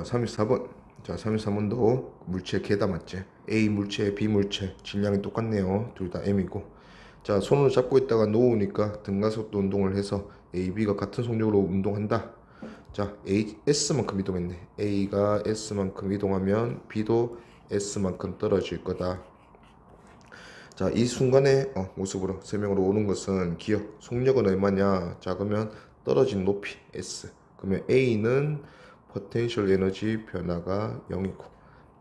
34번. 자, 33번도 물체 개다 맞지? A 물체, B 물체 질량이 똑같네요. 둘 다 M이고. 자, 손으로 잡고 있다가 놓으니까 등가속도 운동을 해서 A, B가 같은 속력으로 운동한다. 자, S만큼 이동했네. A가 S만큼 이동하면 B도 S만큼 떨어질 거다. 자, 이 순간의 모습으로 설명으로 오는 것은 기억, 속력은 얼마냐? 자, 그러면 떨어진 높이 S. 그러면 A는 포텐셜 에너지 변화가 0이고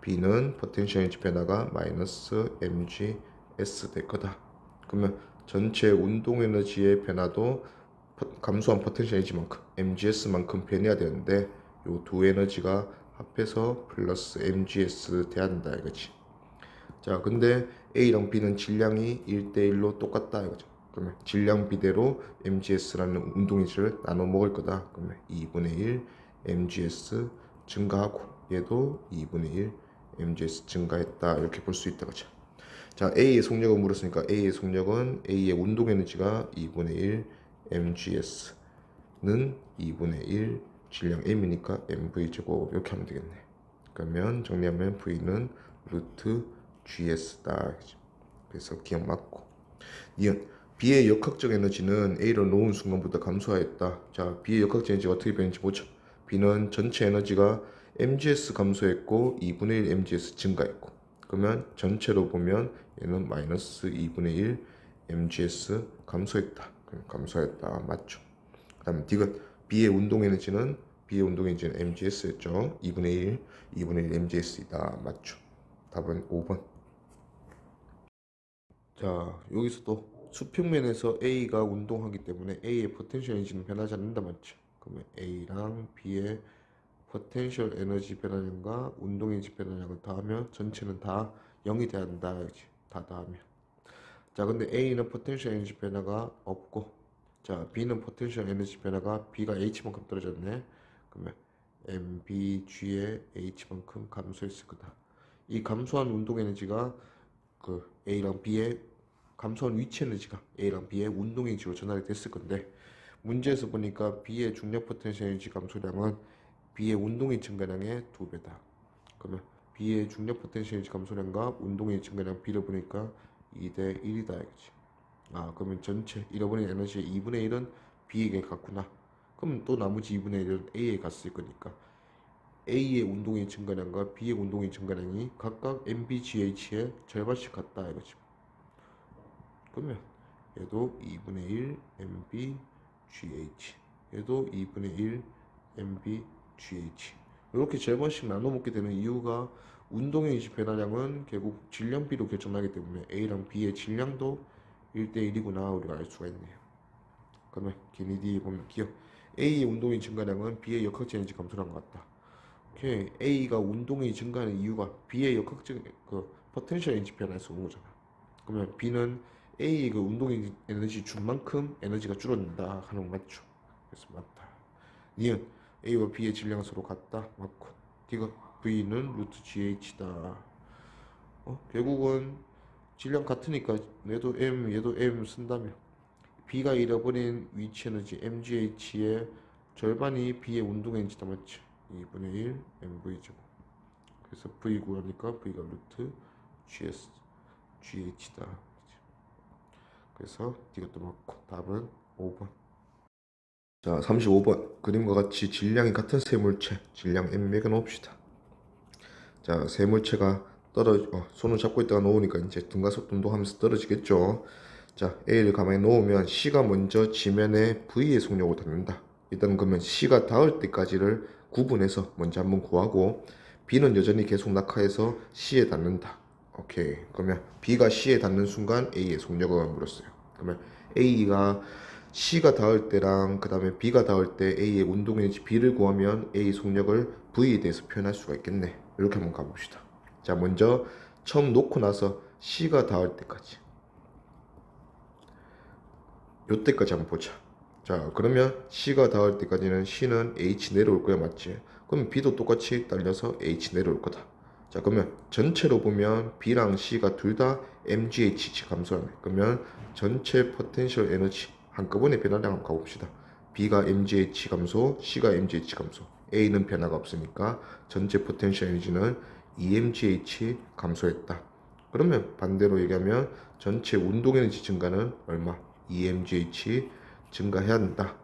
B는 포텐셜 에너지 변화가 마이너스 mgs 될 거다. 그러면 전체 운동 에너지의 변화도 감소한 포텐셜 에너지만큼 mgs만큼 변해야 되는데 요 두 에너지가 합해서 플러스 mgs 돼야 된다 이거지. 자, 근데 A랑 B는 질량이 1대1로 똑같다 이거죠. 그러면 질량 비대로 mgs라는 운동인지를 나눠 먹을 거다. 그러면 2분의 1 mgs 증가하고 얘도 2분의 1 mgs 증가했다 이렇게 볼 수 있다 그죠. 자, A의 속력을 물었으니까 A의 속력은 A의 운동 에너지가 2분의 1 mgs는 2분의 1 질량 m이니까 mv제곱 이렇게 하면 되겠네. 그러면 정리하면 v는 루트 GS다. 그래서 기억 맞고. 니은 B의 역학적 에너지는 A를 놓은 순간보다 감소하였다. 자, B의 역학적 에너지가 어떻게 변했는지 보자. B는 전체 에너지가 mgs 감소했고 2분의 1 mgs 증가했고, 그러면 전체로 보면 얘는 마이너스 2분의 1 mgs 감소했다. 그럼 감소했다. 맞죠? 그 다음에 디귿 B의 운동 에너지는 mgs였죠. 2분의 1 mgs이다. 맞죠? 답은 5번. 자, 여기서도 수평면에서 A가 운동하기 때문에 A의 포텐셜 에너지는 변하지 않는다 맞죠? 그러면 A랑 B의 포텐셜 에너지 변화량과 운동 에너지 변화량을 더하면 전체는 다 0이 돼야 한다. 다 더하면. 자, 근데 A는 포텐셜 에너지 변화가 없고, 자, B는 포텐셜 에너지 변화가 B가 H만큼 떨어졌네. 그러면 MBG의 H만큼 감소했을 거다. 이 감소한 운동 에너지가 그 A랑 B의 감소한 위치 에너지가 A랑 B의 운동 에너지로 전달이 됐을 건데, 문제에서 보니까 B의 중력 포텐셜 에너지 감소량은 B의 운동 에너지 증가량의 2배다. 그러면 B의 중력 포텐셜 에너지 감소량과 운동 에너지 증가량 B를 보니까 2대 1이다 이거지. 아, 그러면 전체 잃어버린 에너지의 2분의 1은 B에게 갔구나. 그럼 또 나머지 2분의 1은 A에 갔을 거니까 A의 운동의 증가량과 B의 운동의 증가량이 각각 MBGH의 절반씩 같다 이거지. 그러면 얘도 2분의 1 MBGH, 얘도 2분의 1 MBGH. 이렇게 절반씩 나눠 먹게 되는 이유가 운동의 변화량은 결국 질량 비로 결정나기 때문에 A랑 B의 질량도 1대1이구나 우리가 알 수가 있네요. 그러면 기니디 보면 기억 A의 운동의 증가량은 B의 역학적 에너지 감소량 같다. 오케이. A가 운동이 증가하는 이유가 B의 역학적 포텐셜 에너지 변화에서 온 거잖아. 그러면 B는 A의 그 운동 에너지 준 만큼 에너지가 줄어든다 하는 거 맞죠? 그래서 맞다. 니은 A와 B의 질량은 서로 같다. 맞고. D가 V는 루트 GH다. 결국은 질량 같으니까 얘도 M 쓴다며. B가 잃어버린 위치 에너지 MGH의 절반이 B의 운동 에너지다 맞지? 2분의 1 MV제곱. 그래서 V 구하니까 V가 루트 GH다. 그래서 이것도 맞고 답은 5번. 자, 35번. 그림과 같이 질량이 같은 세 물체 질량 M맥을 놓읍시다. 자, 세 물체가 손을 잡고 있다가 놓으니까 이제 등가속 운동하면서 떨어지겠죠. 자, A를 가만히 놓으면 C가 먼저 지면에 V의 속력을 닿는다. 일단 그러면 C가 닿을 때까지를 구분해서 먼저 한번 구하고, B는 여전히 계속 낙하해서 C에 닿는다. 오케이. 그러면 B가 C에 닿는 순간 A의 속력을 물었어요. 그러면 A가 C가 닿을 때랑 그 다음에 B가 닿을 때 A의 운동 에너지 B를 구하면 A 속력을 V에 대해서 표현할 수가 있겠네. 이렇게 한번 가봅시다. 자, 먼저 처음 놓고 나서 C가 닿을 때까지, 요때까지 한번 보자. 자, 그러면 C가 닿을 때까지는 C는 H 내려올 거야 맞지? 그럼 B도 똑같이 딸려서 H 내려올 거다. 자, 그러면 전체로 보면 B랑 C가 둘 다 MGH 감소하네. 그러면 전체 포텐셜 에너지 한꺼번에 변화량 한번 가봅시다. B가 MGH 감소, C가 MGH 감소. A는 변화가 없으니까 전체 포텐셜 에너지는 EMGH 감소했다. 그러면 반대로 얘기하면 전체 운동 에너지 증가는 얼마? EMGH 증가해야 한다.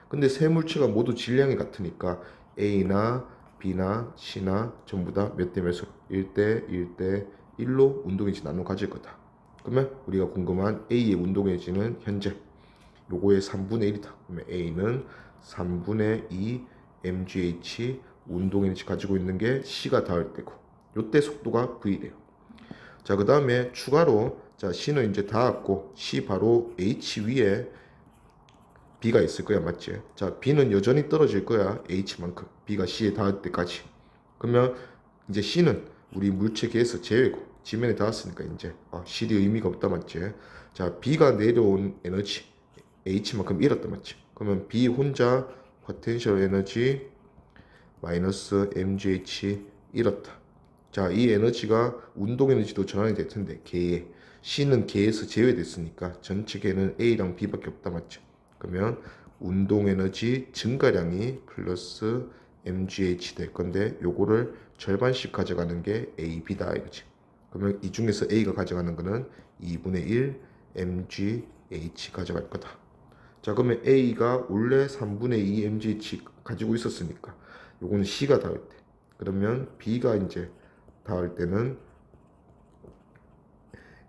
근데 세 물체가 모두 질량이 같으니까 A나 B나 C나 전부 다 몇 대 몇으로 1대 1대 1로 운동 에너지 나눠 가질 거다. 그러면 우리가 궁금한 A의 운동 에너지는 현재 요거의 3분의 1이다. 그러면 A는 3분의 2 mgh 운동 에너지 가지고 있는 게 C가 닿을 때고 요때 속도가 V래요. 자, 그 다음에 추가로 자 C는 이제 닿았고 C 바로 H 위에 B가 있을 거야, 맞지? 자, B는 여전히 떨어질 거야, H만큼. B가 C에 닿을 때까지. 그러면 이제 C는 우리 물체계에서 제외고 지면에 닿았으니까 이제 C의 의미가 없다, 맞지? 자, B가 내려온 에너지 H만큼 잃었다, 맞지? 그러면 B 혼자 포텐셜 에너지 마이너스 mgh 잃었다. 자, 이 에너지가 운동 에너지도 전환이 될 텐데 개에 C는 개에서 제외됐으니까 전체 개는 A랑 B밖에 없다, 맞죠? 그러면 운동 에너지 증가량이 플러스 mgh 될 건데 요거를 절반씩 가져가는 게 A, B다 이거지. 그러면 이 중에서 A가 가져가는 거는 2분의 1 mgh 가져갈 거다. 자, 그러면 A가 원래 3분의 2 mgh 가지고 있었으니까 요거는 C가 닿을 때. 그러면 B가 이제 닿을 때는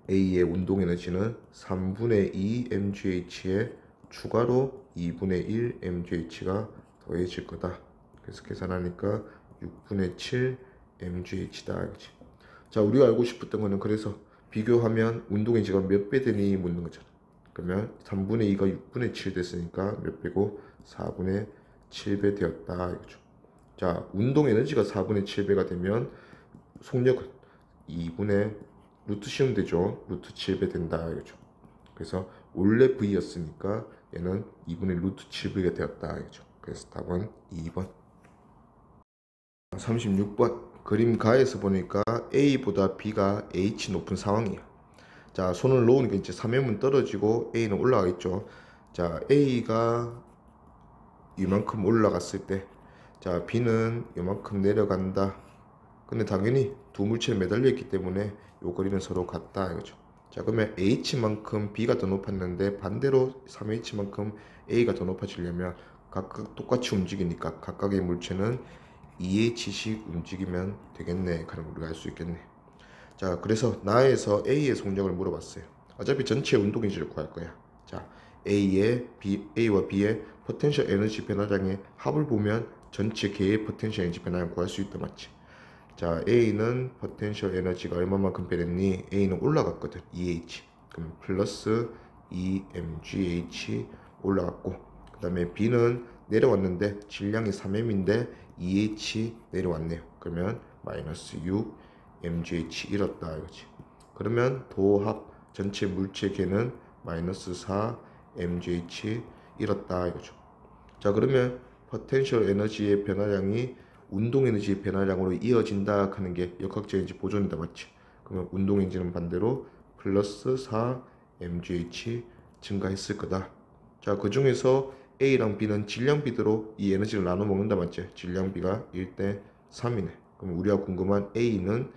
A의 운동 에너지는 3분의 2 mgh에 추가로 2분의 1 mgh가 더해질 거다. 그래서 계산하니까 6분의 7 mgh다 이거지. 자, 우리가 알고 싶었던 거는 그래서 비교하면 운동 에너지가 몇 배 되니 묻는 거잖아. 그러면 3분의 2가 6분의 7 됐으니까 몇 배고 4분의 7배 되었다 이거죠. 자, 운동 에너지가 4분의 7배가 되면 속력은 2분의 루트 씌우면 되죠. 루트 7배 된다 이거죠. 그래서 원래 V였으니까 얘는 2분의 루트 7V가 되었다 이거죠. 그래서 답은 2번. 36번 그림 가에서 보니까 A보다 B가 H 높은 상황이야. 자, 손을 놓으니까 이제 3M은 떨어지고 A는 올라가겠죠. 자, A가 이만큼 올라갔을 때 자, B는 이만큼 내려간다. 근데 당연히 두 물체에 매달려 있기 때문에 요 거리는 서로 같다 이거죠. 자, 그러면 H만큼 B가 더 높았는데 반대로 3H만큼 A가 더 높아지려면 각각 똑같이 움직이니까 각각의 물체는 2H씩 움직이면 되겠네. 그럼 우리가 알 수 있겠네. 자, 그래서 나에서 A의 속력을 물어봤어요. 어차피 전체 운동 에너지를 구할 거야. 자, A와 B의 포텐셜 에너지 변화량의 합을 보면 전체 개의 포텐셜 에너지 변화량 구할 수 있다, 맞지? 자, A는 포텐셜 에너지가 얼마만큼 변했니? A는 올라갔거든, EH. 그럼 플러스 EMGH 올라갔고, 그 다음에 B는 내려왔는데 질량이 3M인데 EH 내려왔네요. 그러면 마이너스 6 mgh 잃었다 이거지. 그러면 도합 전체 물체 개는 마이너스 4 mgh 잃었다 이거죠. 자, 그러면 포텐셜 에너지의 변화량이 운동 에너지의 변화량으로 이어진다 하는 게 역학적 에너지 보존이다, 맞지? 그러면 운동 에너지는 반대로 플러스 4 mgh 증가했을 거다. 자, 그 중에서 A랑 B는 질량비대로 이 에너지를 나눠 먹는다, 맞지? 질량비가 1대 3이네. 그럼 우리가 궁금한 A는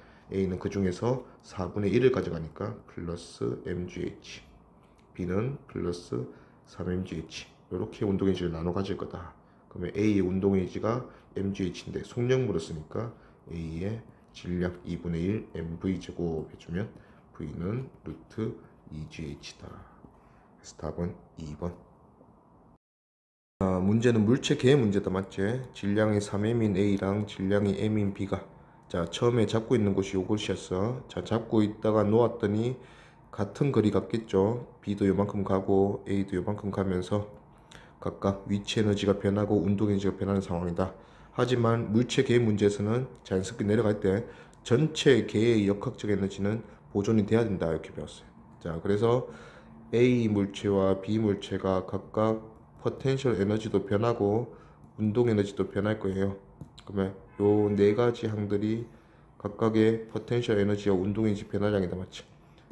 그 중에서 4분의 1을 가져가니까 플러스 mgh, B는 플러스 3mgh 이렇게 운동 에너지를 나눠 가질 거다. 그러면 A의 운동 에너지가 mgh인데 속력 물었으니까 A의 질량 2분의 1 mv제곱 해주면 V는 루트 2gh다. 그래서 답은 2번. 문제는 물체 개의 문제다, 맞지? 질량이 3m인 A랑 질량이 m인 B가 자, 처음에 잡고 있는 곳이 요곳이었어. 자, 잡고 있다가 놓았더니 같은 거리 같겠죠. B도 요만큼 가고 A도 요만큼 가면서 각각 위치 에너지가 변하고 운동 에너지가 변하는 상황이다. 하지만 물체 개의 문제에서는 자연스럽게 내려갈 때 전체 개의 역학적 에너지는 보존이 돼야 된다 이렇게 배웠어요. 자, 그래서 A 물체와 B 물체가 각각 포텐셜 에너지도 변하고 운동 에너지도 변할 거예요. 그러면 요 네 가지 항들이 각각의 포텐셜 에너지와 운동 에너지 변화량이다, 맞죠?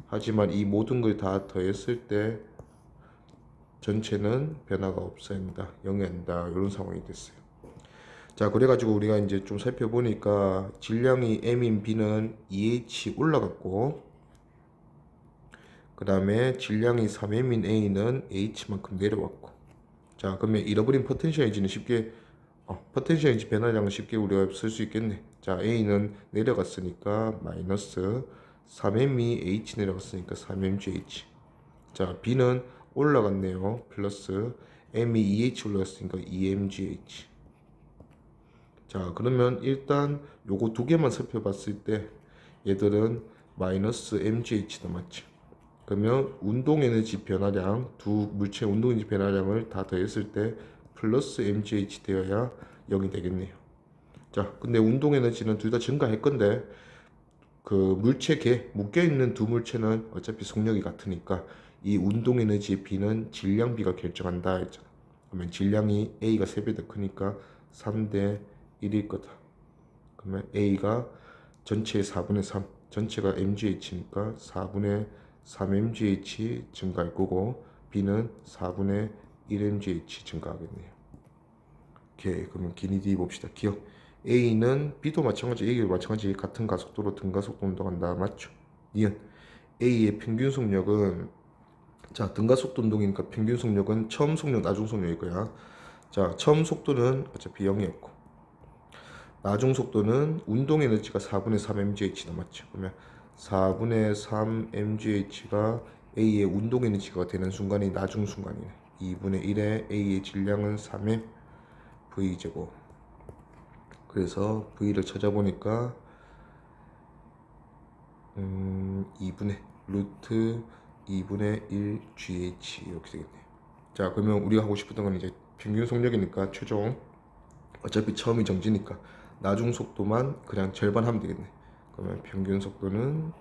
하지만 이 모든 걸 다 더했을 때 전체는 변화가 없어야 한다, 0이 아니다, 이런 상황이 됐어요. 자, 그래가지고 우리가 이제 좀 살펴보니까 질량이 M인 B는 2H 올라갔고, 그 다음에 질량이 3M인 A는 H만큼 내려왔고. 자, 그러면 잃어버린 포텐셜 에너지는 쉽게 포텐셜 에너지 변화량은 쉽게 우리가 쓸 수 있겠네. 자, A는 내려갔으니까 마이너스 3M이 H 내려갔으니까 3MGH. 자, B는 올라갔네요. 플러스 M이 2H 올라갔으니까 2MGH. 자, 그러면 일단 요거 두 개만 살펴봤을 때 얘들은 마이너스 MGH다, 맞지? 그러면 운동 에너지 변화량, 두 물체 운동 에너지 변화량을 다 더했을 때 플러스 MGH 되어야 0이 되겠네요. 자, 근데 운동 에너지는 둘 다 증가할 건데 그 물체 계 묶여 있는 두 물체는 어차피 속력이 같으니까 이 운동 에너지의 B는 질량 B가 결정한다 했잖아. 그러면 질량이 A가 3배 더 크니까 3대 1일 거다. 그러면 A가 전체의 4분의 3, 전체가 MGH니까 4분의 3MGH 증가할 거고 B는 4분의 1MGH 증가하겠네요. 오케이, 그러면 기니디 봅시다. 기억. A는 B도 마찬가지, A도 마찬가지 같은 가속도로 등가속도 운동한다. 맞죠? 니은 A의 평균 속력은 자, 등가속도 운동이니까 평균 속력은 처음 속력, 나중 속력일 거야. 자, 처음 속도는 어차피 0이었고 나중 속도는 운동 에너지가 4분의 3 mgh 남았죠. 그러면 4분의 3 mgh가 A의 운동 에너지가 되는 순간이 나중 순간이네. 2분의 1의 A의 질량은 3m V제곱. 그래서 V를 찾아보니까 2분의 루트 2분의 1 GH 이렇게 되겠네요. 자, 그러면 우리가 하고 싶었던 건 이제 평균 속력이니까 최종 어차피 처음이 정지니까 나중 속도만 그냥 절반 하면 되겠네. 그러면 평균 속도는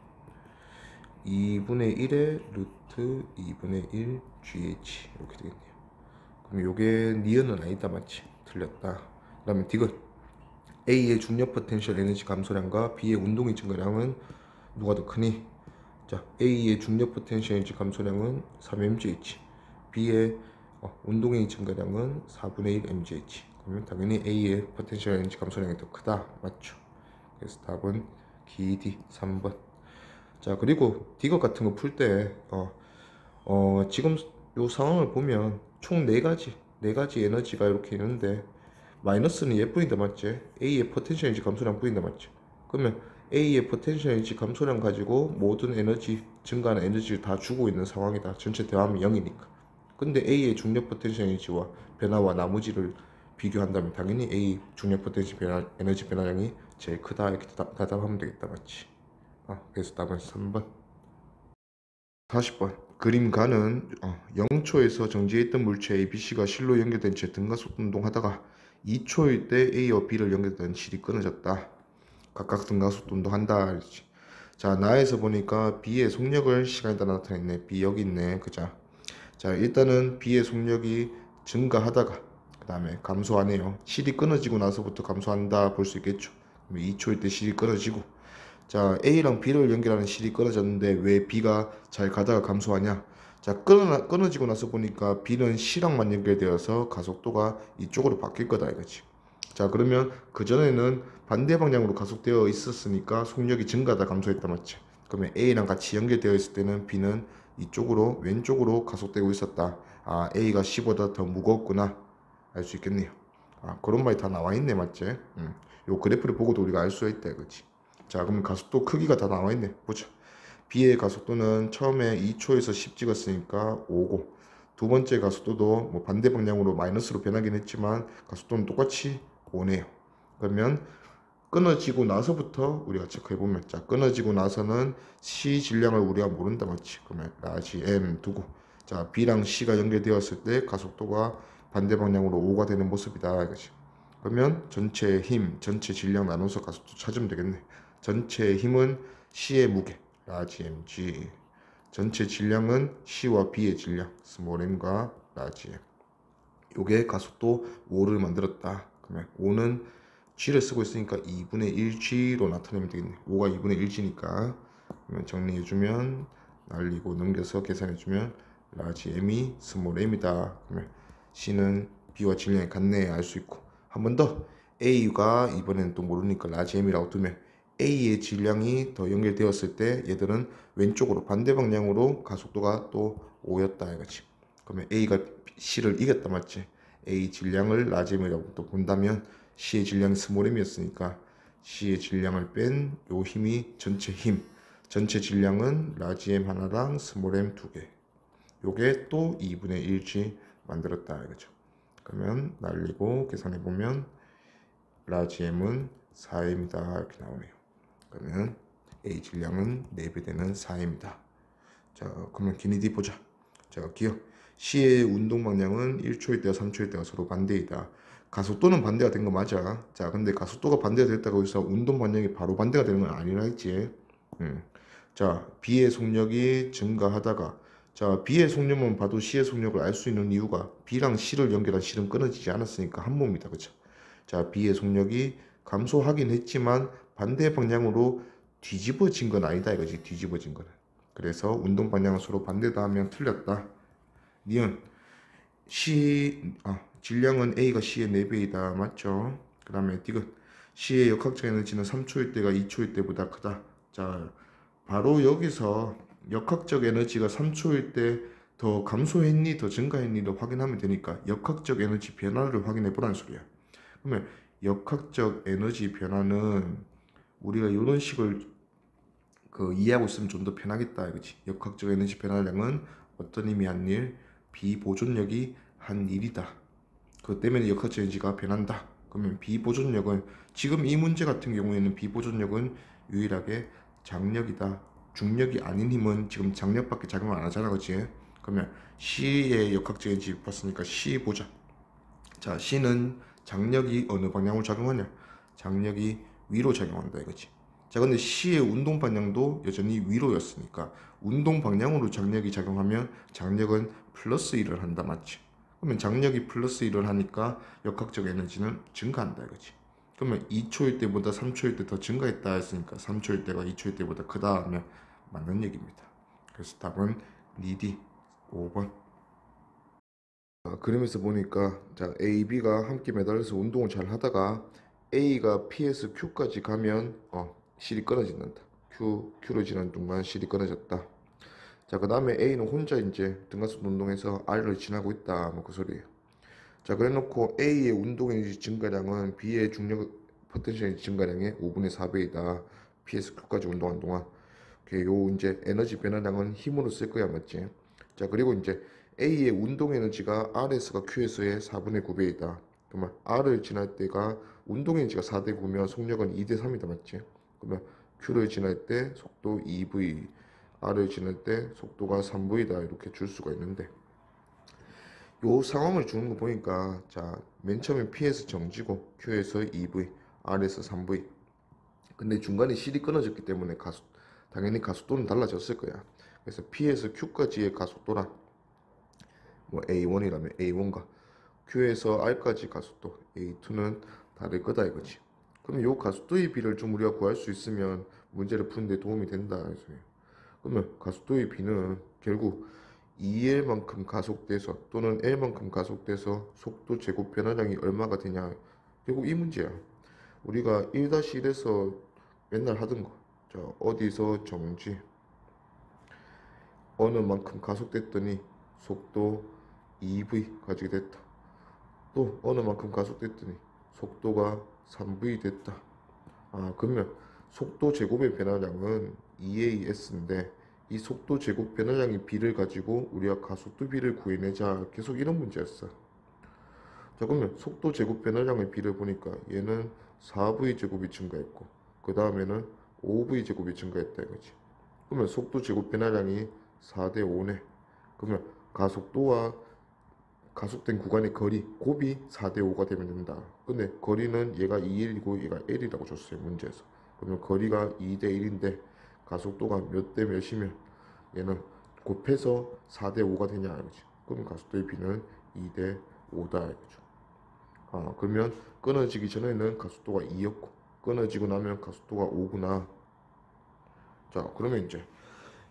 2분의 1의 루트 2분의 1 GH 이렇게 되겠네요. 그럼 요게 니은은 아니다, 맞지? 틀렸다. 그 다음에 디귿 A의 중력 포텐셜 에너지 감소량과 B의 운동의 증가량은 누가 더 크니? 자, A의 중력 포텐셜 에너지 감소량은 3mgh, B의 운동의 증가량은 4분의 1 mgh. 그러면 당연히 A의 포텐셜 에너지 감소량이 더 크다, 맞죠? 그래서 답은 기 D 3번. 자, 그리고 디귿 같은 거 풀 때 지금 요 상황을 보면 총 4가지 에너지가 이렇게 있는데 마이너스는 얘 뿐이다, 맞지? A의 포텐셜 에너지 감소량 뿐이다, 맞지? 그러면 A의 포텐셜 에너지 감소량 가지고 모든 에너지 증가하는 에너지를 다 주고 있는 상황이다. 전체 대합하면 0이니까. 근데 A의 중력 포텐셜 에너지와 변화와 나머지를 비교한다면 당연히 A 중력 포텐셜 에너지 변화량이 제일 크다, 이렇게 대답하면 되겠다, 맞지? 그래서 답은 3번. 40번. 그림가는 0초에서 정지했던 물체 ABC가 실로 연결된 채 등가속도 운동하다가 2초일 때 A와 B를 연결된 실이 끊어졌다. 각각 등가속도 운동한다. 자, 나에서 보니까 B의 속력을 시간에 따라 나타냈네. B 여기 있네. 그자. 자, 일단은 B의 속력이 증가하다가 그 다음에 감소하네요. 실이 끊어지고 나서부터 감소한다 볼 수 있겠죠. 2초일 때 실이 끊어지고, 자, A랑 B를 연결하는 실이 끊어졌는데 왜 B가 잘 가다가 감소하냐? 자, 끊어지고 나서 보니까 B는 C랑만 연결되어서 가속도가 이쪽으로 바뀔 거다 이거지. 자, 그러면 그전에는 반대 방향으로 가속되어 있었으니까 속력이 증가하다 감소했다, 맞지? 그러면 A랑 같이 연결되어 있을 때는 B는 이쪽으로 왼쪽으로 가속되고 있었다. A가 C보다 더 무겁구나 알 수 있겠네요. 그런 말이 다 나와 있네, 맞지? 요 그래프를 보고도 우리가 알 수 있다 이거지. 자, 그럼 가속도 크기가 다 나와 있네. 보자. B의 가속도는 처음에 2초에서 10 찍었으니까 5고, 두 번째 가속도도 뭐 반대 방향으로 마이너스로 변하긴 했지만 가속도는 똑같이 5네요. 그러면 끊어지고 나서부터 우리가 체크해보면, 자, 끊어지고 나서는 C 질량을 우리가 모른다, 맞지? 그러면 라지 M 두고, 자, B랑 C가 연결되었을 때 가속도가 반대 방향으로 5가 되는 모습이다 이거지. 그러면 전체 힘, 전체 질량 나눠서 가속도 찾으면 되겠네. 전체 힘은 C의 무게, 라지 mg. 전체 질량은 C와 B의 질량, 스몰 m과 라지 m. 요게 가속도 5를 만들었다. 그러면 5는 G를 쓰고 있으니까 2분의 1G로 나타내면 되겠네. 5가 2분의 1G니까. 그러면 정리해주면, 날리고 넘겨서 계산해주면 라지 m이 스몰 m이다. 그러면 C는 B와 질량이 같네 알 수 있고, 한 번 더 A가 이번에는 또 모르니까 라지 M이라고 두면 A의 질량이 더 연결되었을 때 얘들은 왼쪽으로 반대 방향으로 가속도가 또 5였다 이거지. 그러면 A가 C를 이겼다 맞지? A 질량을 라지 M이라고 또 본다면 C의 질량이 스몰 M이었으니까 C의 질량을 뺀 요 힘이 전체 힘, 전체 질량은 라지 M 하나랑 스몰 M 두 개. 요게 또 2분의 1지 만들었다 이거죠. 그러면 날리고 계산해 보면 라지 M은 4M이다 이렇게 나오네요. 그러면 A 질량은 4배 되는 4M이다. 자, 그러면 기니디 보자. 자, 기억. C의 운동 방향은 1초일 때와 3초일 때가 서로 반대이다. 가속도는 반대가 된 거 맞아. 자, 근데 가속도가 반대가 됐다고 해서 운동 방향이 바로 반대가 되는 건 아니라 했지. 자, B의 속력이 증가하다가 자, B의 속력만 봐도 C의 속력을 알 수 있는 이유가 B랑 C를 연결한 실은 끊어지지 않았으니까 한 몸이다. 그쵸? 자, B의 속력이 감소하긴 했지만 반대 방향으로 뒤집어진 건 아니다 이거지. 뒤집어진 거는. 그래서 운동 방향은 서로 반대다 하면 틀렸다. 니은 질량은 A가 C의 4배이다. 맞죠? 그 다음에 디귿 C의 역학적 에너지는 3초일 때가 2초일 때보다 크다. 자, 바로 여기서 역학적 에너지가 3초일 때 더 감소했니 더 증가했니를 확인하면 되니까 역학적 에너지 변화를 확인해 보라는 소리야. 그러면 역학적 에너지 변화는 우리가 이런 식을 이해하고 있으면 좀 더 편하겠다 이거지. 역학적 에너지 변화량은 어떤 힘이 한 일, 비보존력이 한 일이다. 그것 때문에 역학적 에너지가 변한다. 그러면 비보존력은 지금 이 문제 같은 경우에는 비보존력은 유일하게 장력이다. 중력이 아닌 힘은 지금 장력밖에 작용을 안 하잖아, 그렇지? 그러면 C의 역학적 에너지 봤으니까 C 보자. 자, C는 장력이 어느 방향으로 작용하냐? 장력이 위로 작용한다 이거지. 자, 근데 C의 운동 방향도 여전히 위로였으니까 운동 방향으로 장력이 작용하면 장력은 플러스 1을 한다 맞지? 그러면 장력이 플러스 1을 하니까 역학적 에너지는 증가한다 이거지. 그러면 2초일 때보다 3초일 때 더 증가했다 했으니까 3초일 때가 2초일 때보다 크다 하면 맞는 얘기입니다. 그래서 답은 리디 5번. 그림에서 보니까 자 A, B가 함께 매달려서 운동을 잘 하다가 A가 P에서 Q까지 가면 실이 끊어진다. Q를 지나는 동안 실이 끊어졌다. 자, 그 다음에 A는 혼자 이제 등가속 운동에서 R을 지나고 있다. 뭐 그 소리예요. 자, 그래 놓고 A의 운동 에너지 증가량은 B의 중력 포텐셜 에너지 증가량의 5분의 4배이다. P에서 Q까지 운동한 동안. 요 이제 에너지 변화량은 힘으로 쓸 거야, 맞지? 자, 그리고 이제 A의 운동 에너지가 R에서가 Q에서의 4분의 9배이다. 그러면 R을 지날 때가 운동 에너지가 4대 9면 속력은 2대 3이다, 맞지? 그러면 Q를 지날 때 속도 2V, R을 지날 때 속도가 3V다 이렇게 줄 수가 있는데 요 상황을 주는 거 보니까 자, 맨 처음에 P에서 정지고 Q에서 2V, R에서 3V. 근데 중간에 실이 끊어졌기 때문에 당연히 가속도는 달라졌을 거야. 그래서 P에서 Q까지의 가속도랑 뭐 A1이라면 A1과 Q에서 R까지 가속도 A2는 다를 거다 이거지. 그럼 요 가속도의 비를 좀 우리가 구할 수 있으면 문제를 푸는데 도움이 된다. 그러면 가속도의 비는 결국 2L만큼 가속돼서 또는 L만큼 가속돼서 속도 제곱 변화량이 얼마가 되냐. 결국 이 문제야. 우리가 1-1에서 맨날 하던 거. 자, 어디서 정지. 어느 만큼 가속됐더니 속도 2V 가지게 됐다. 또 어느 만큼 가속됐더니 속도가 3V 됐다. 그러면 속도 제곱의 변화량은 2AS인데 이 속도 제곱 변화량의 비를 가지고 우리가 가속도 비를 구해내자. 계속 이런 문제였어. 자, 그러면 속도 제곱 변화량의 비를 보니까 얘는 4V 제곱이 증가했고 그 다음에는 5V 제곱이 증가했다 이거지. 그러면 속도 제곱 변화량이 4대 5네. 그러면 가속도와 가속된 구간의 거리 곱이 4대 5가 되면 된다. 근데 거리는 얘가 2L이고 얘가 L이라고 줬어요 문제에서. 그러면 거리가 2대 1인데 가속도가 몇 대 몇이면 얘는 곱해서 4대 5가 되냐 이거지. 그럼 가속도의 비는 2대 5다 이거죠. 그러면 끊어지기 전에는 가속도가 2였고 끊어지고 나면 가속도가 5구나. 자, 그러면 이제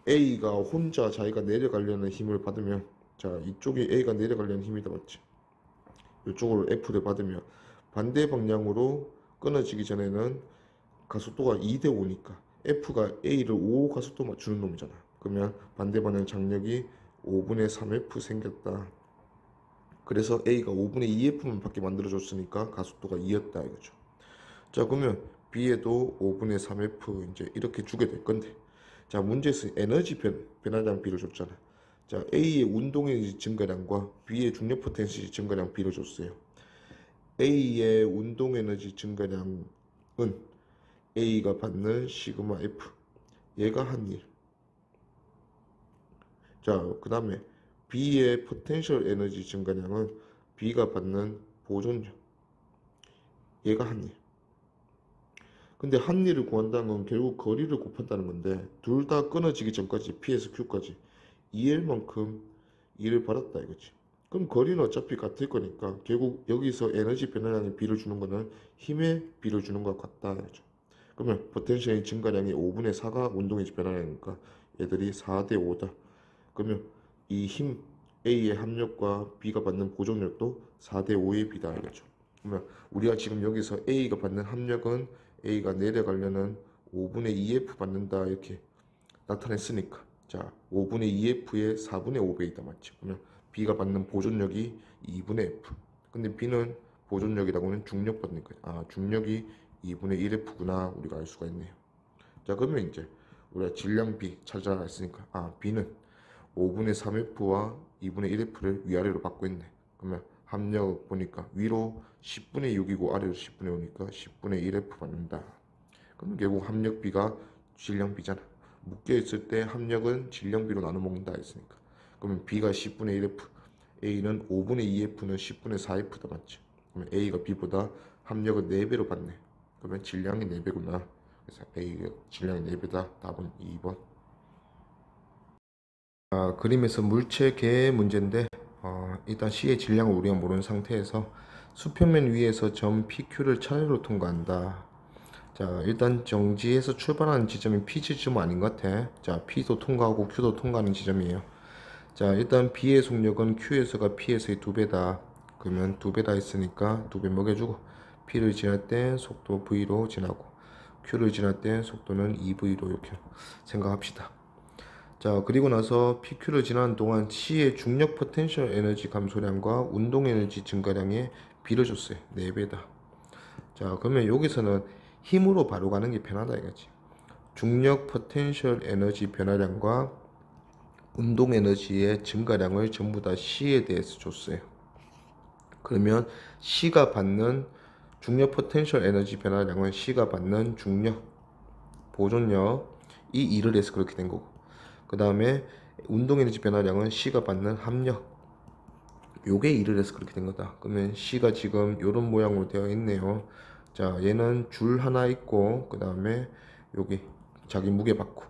A가 혼자 자기가 내려가려는 힘을 받으면 자, 이쪽이 A가 내려가려는 힘이다 맞지? 이쪽으로 F를 받으면 반대 방향으로 끊어지기 전에는 가속도가 2대 5니까 F가 A를 5 가속도 맞추는 놈이잖아. 그러면 반대 방향 장력이 5분의 3F 생겼다. 그래서 A가 5분의 2F만 밖에 만들어줬으니까 가속도가 2였다 이거죠. 자, 그러면 B에도 5분의 3F 이제 이렇게 주게 될 건데, 자, 문제에서 에너지 변화량 B를 줬잖아. 자, A의 운동 에너지 증가량과 B의 중력 포텐시 증가량 B를 줬어요. A의 운동 에너지 증가량은 A가 받는 시그마 F, 얘가 한 일. 자, 그 다음에 B의 포텐셜 에너지 증가량은 B가 받는 보존력, 얘가 한 일. 근데 한 일을 구한다는 건 결국 거리를 곱한다는 건데, 둘 다 끊어지기 전까지 P에서 Q까지 2L만큼 일을 받았다 이거지. 그럼 거리는 어차피 같을 거니까 결국 여기서 에너지 변화량에 B를 주는 거는 힘에 B를 주는 것 같다 이거죠. 그러면 포텐셜의 증가량이 5분의 4가 운동의 변화량이니까 얘들이 4대 5다. 그러면 이 힘 A의 합력과 B가 받는 보존력도 4대 5의 B다 이거죠. 그러면 우리가 지금 여기서 A가 받는 합력은 A가 내려가려는 5분의 2F 받는다 이렇게 나타냈으니까, 자 5분의 2F의 4분의 5배이다 맞지? 그러면 B가 받는 보존력이 2분의 F. 근데 B는 보존력이라고 하면 중력 받는 거야. 아, 중력이 2분의 1F구나 우리가 알 수가 있네요. 자, 그러면 이제 우리가 질량 B 찾아라 했으니까, 아 B는 5분의 3F와 2분의 1F를 위아래로 받고 있네. 그러면 합력 보니까 위로 10분의 6이고 아래로 10분의 5니까 10분의 1F 받는다. 그럼 결국 합력 B가 질량 B잖아. 묶여 있을 때 합력은 질량 B로 나눠 먹는다 했으니까, 그러면 B가 10분의 1F, A는 5분의 2F는 10분의 4F다 맞지? 그러면 A가 B보다 합력을 4배로 받네. 그러면 질량이 4배구나. 그래서 A가 질량이 4배다. 답은 2번. 그림에서 물체계의 문제인데, 일단 C의 질량을 우리가 모르는 상태에서 수평면 위에서 점 PQ를 차례로 통과한다. 자, 일단 정지에서 출발하는 지점이 P 지점 아닌 것 같아. 자, P도 통과하고 Q도 통과하는 지점이에요. 자, 일단 B의 속력은 Q에서가 P에서의 2배다. 그러면 2배다 했으니까 2배 먹여주고, P를 지날 땐 속도 V로 지나고 Q를 지날 땐 속도는 2V로 이렇게 생각합시다. 자, 그리고 나서 PQ를 지나는 동안 C의 중력 포텐셜 에너지 감소량과 운동 에너지 증가량에 B를 줬어요. 4배다. 자, 그러면 여기서는 힘으로 바로 가는 게 편하다 이거지. 중력 포텐셜 에너지 변화량과 운동 에너지의 증가량을 전부 다 C에 대해서 줬어요. 그러면 C가 받는 중력 포텐셜 에너지 변화량은 C가 받는 중력, 보존력, 이 2를 해서 그렇게 된 거고, 그 다음에 운동 에너지 변화량은 C가 받는 합력, 요게 2를 해서 그렇게 된 거다. 그러면 C가 지금 요런 모양으로 되어 있네요. 자, 얘는 줄 하나 있고, 그 다음에 여기 자기 무게 받고,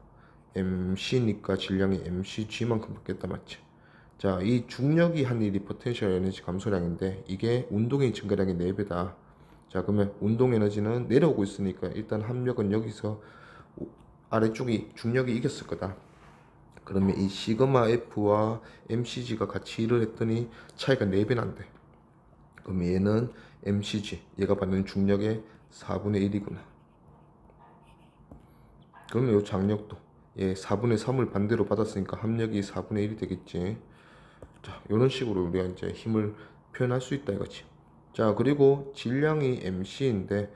MC니까 질량이 MCG만큼 받겠다 맞지? 자, 이 중력이 한 일이 포텐셜 에너지 감소량인데, 이게 운동의 증가량의 4배다. 자, 그러면 운동 에너지는 내려오고 있으니까 일단 합력은 여기서 아래쪽이 중력이 이겼을 거다. 그러면 이 시그마 F와 MCG가 같이 일을 했더니 차이가 4배 난대. 그럼 얘는 MCG, 얘가 받는 중력의 4분의 1이구나. 그러면 이 장력도 얘 4분의 3을 반대로 받았으니까 합력이 4분의 1이 되겠지. 자, 이런 식으로 우리가 이제 힘을 표현할 수 있다 이거지. 자, 그리고 질량이 MC인데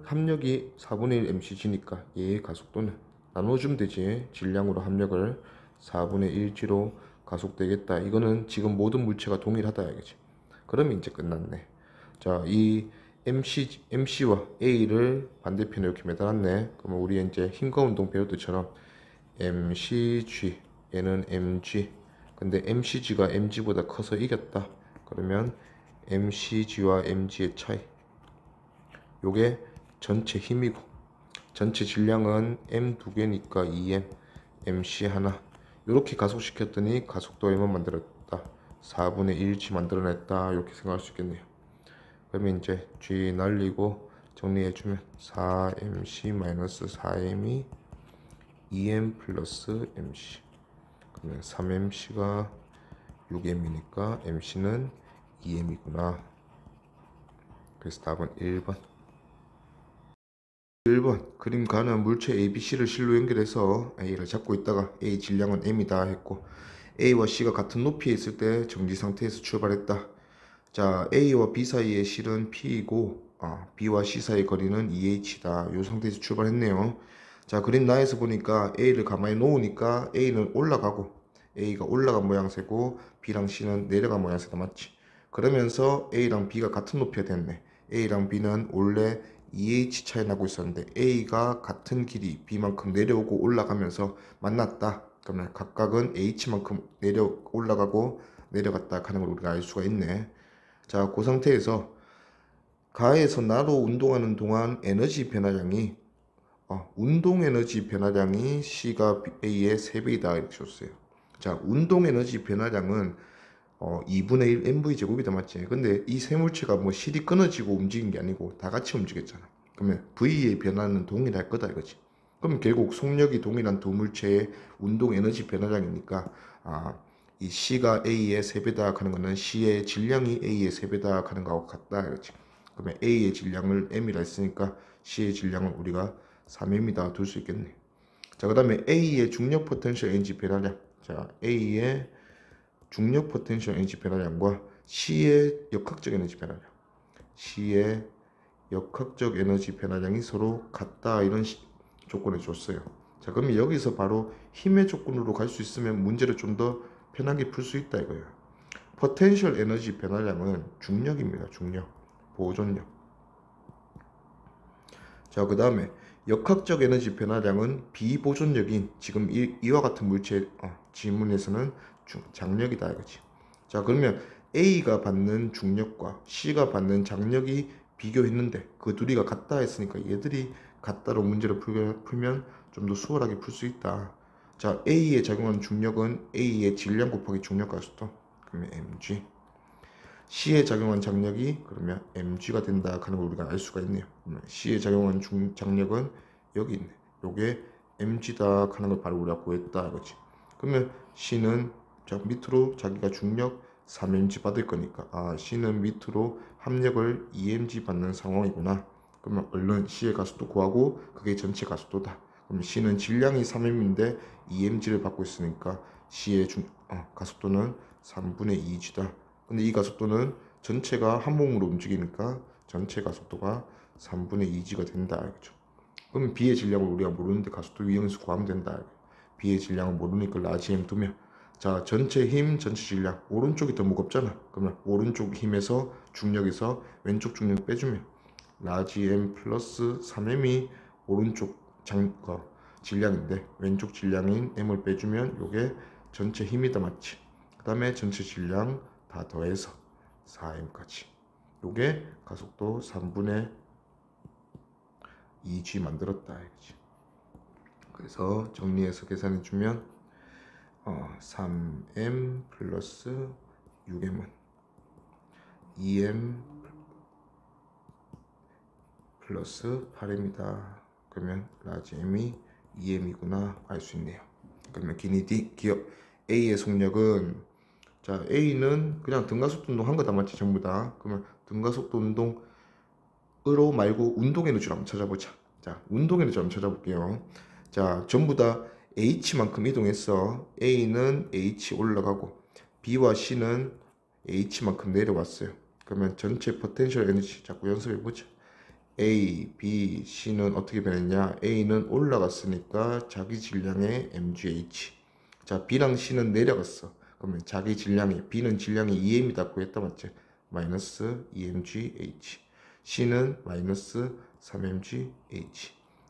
합력이 4분의 1 MCG니까 얘의 가속도는 나눠주면 되지. 질량으로 합력을 4분의 1G로 가속되겠다. 이거는 지금 모든 물체가 동일하다 이거지. 그러면 이제 끝났네. 자, 이 MC와 A를 반대편에 이렇게 매달았네. 그러면 우리 이제 힘과 운동 배울 때처럼 MCG, 얘는 MG. 근데 MCG가 MG보다 커서 이겼다. 그러면 MCG와 MG의 차이. 요게 전체 힘이고, 전체 질량은 M 2개니까 2M, MC 하나. 요렇게 가속시켰더니 가속도 얼마 만들었다? 4분의 1G 만들어냈다. 이렇게 생각할 수 있겠네요. 그러면 이제 G 날리고 정리해주면 4MC-4M이 2M 플러스 MC. 그러면 3MC가 6M이니까 MC는 2M이구나. 그래서 답은 1번. 1번 그림 가는 물체 ABC를 실로 연결해서 A를 잡고 있다가 A 질량은 M이다 했고 A와 C가 같은 높이에 있을 때 정지 상태에서 출발했다. 자, A와 B 사이의 실은 P이고 B와 C 사이의 거리는 EH다. 이 상태에서 출발했네요. 자, 그림 나에서 보니까 A를 가만히 놓으니까 A는 올라가고 A가 올라간 모양새고 B랑 C는 내려간 모양새다. 맞지? 그러면서 A랑 B가 같은 높이가 됐네. A랑 B는 원래 EH 차이 나고 있었는데 A가 같은 길이 B만큼 내려오고 올라가면서 만났다. 그러면 각각은 H만큼 올라가고 내려갔다 하는 걸 우리가 알 수가 있네. 자, 그 상태에서 가에서 나로 운동하는 동안 에너지 변화량이 운동 에너지 변화량이 C가 A의 3배이다 이렇게 줬어요. 자, 운동 에너지 변화량은 2분의 1 mv 제곱이다. 맞지? 근데 이 세 물체가 뭐 실이 끊어지고 움직인 게 아니고 다 같이 움직였잖아. 그러면 V의 변화는 동일할 거다 이거지. 그럼 결국 속력이 동일한 두 물체의 운동 에너지 변화량이니까 이 C가 A의 3배다 하는 거는 C의 질량이 A의 3배다 하는 거하고 같다 이거지. 그러면 A의 질량을 M이라 했으니까 C의 질량은 우리가 3M이다 둘 수 있겠네. 자, 그 다음에 A의 중력 포텐셜 에너지 변화량. 자, A의 중력 포텐셜 에너지 변화량과 C의 역학적 에너지 변화량. C의 역학적 에너지 변화량이 서로 같다 이런 조건을 줬어요. 자, 그러면 여기서 바로 힘의 조건으로 갈 수 있으면 문제를 좀 더 편하게 풀 수 있다 이거예요. 포텐셜 에너지 변화량은 중력입니다. 중력, 보존력. 자, 그 다음에 역학적 에너지 변화량은 비보존력인 지금 이와 같은 물체 지문에서는 장력이다 이거지. 자, 그러면 A가 받는 중력과 C가 받는 장력이 비교했는데 그 둘이가 같다 했으니까 얘들이 같다로 문제를 풀면 좀 더 수월하게 풀 수 있다. 자, A에 작용하는 중력은 A의 질량 곱하기 중력 가속도 그러면 mg. C에 작용한 장력이 그러면 mg가 된다 하는 걸 우리가 알 수가 있네요. C에 작용한 장력은 여기 있네. 요게 mg다 하는 걸 바로 우리가 구했다 이거지. 그러면 C는 밑으로 자기가 중력 3mg 받을 거니까 C는 밑으로 합력을 2mg 받는 상황이구나. 그러면 얼른 C의 가속도 구하고 그게 전체 가속도다. 그러면 C는 질량이 3m인데 2mg를 받고 있으니까 C의 가속도는 3분의 2g다. 근데 이 가속도는 전체가 한 몸으로 움직이니까 전체 가속도가 3분의 2g가 된다. 알겠죠? 그럼 B의 질량을 우리가 모르는데 가속도 유형에서 구하면 된다. B의 질량을 모르니까 라지 M 두면 자, 전체 힘, 전체 질량 오른쪽이 더 무겁잖아. 그러면 오른쪽 힘에서 중력에서 왼쪽 중력 빼주면 라지 M 플러스 3M이 오른쪽 질량인데 왼쪽 질량인 M을 빼주면 요게 전체 힘이다. 맞지? 그 다음에 전체 질량 다 더해서 4m까지 요게 가속도 3분의 2g 만들었다 이거지. 그래서 정리해서 계산해주면 3m 플러스 6m은 2m 플러스 8m이다. 그러면 라지 m이 2m이구나 알 수 있네요. 그러면 기억 A의 속력은 자, A는 그냥 등가속도 운동 한 거 다 맞지 전부 다. 그러면 등가속도 운동으로 말고 운동 에너지로 한번 찾아보자. 자, 운동 에너지 한번 찾아볼게요. 자, 전부 다 H만큼 이동했어. A는 H 올라가고 B와 C는 H만큼 내려왔어요. 그러면 전체 포텐셜 에너지 자꾸 연습해보자. A, B, C는 어떻게 변했냐? A는 올라갔으니까 자기 질량의 mgh. 자, B랑 C는 내려갔어. 그러면 자기 질량이 B는 질량이 2m이다 구했다 맞지? 마이너스 2mgh. C는 마이너스 3mgh.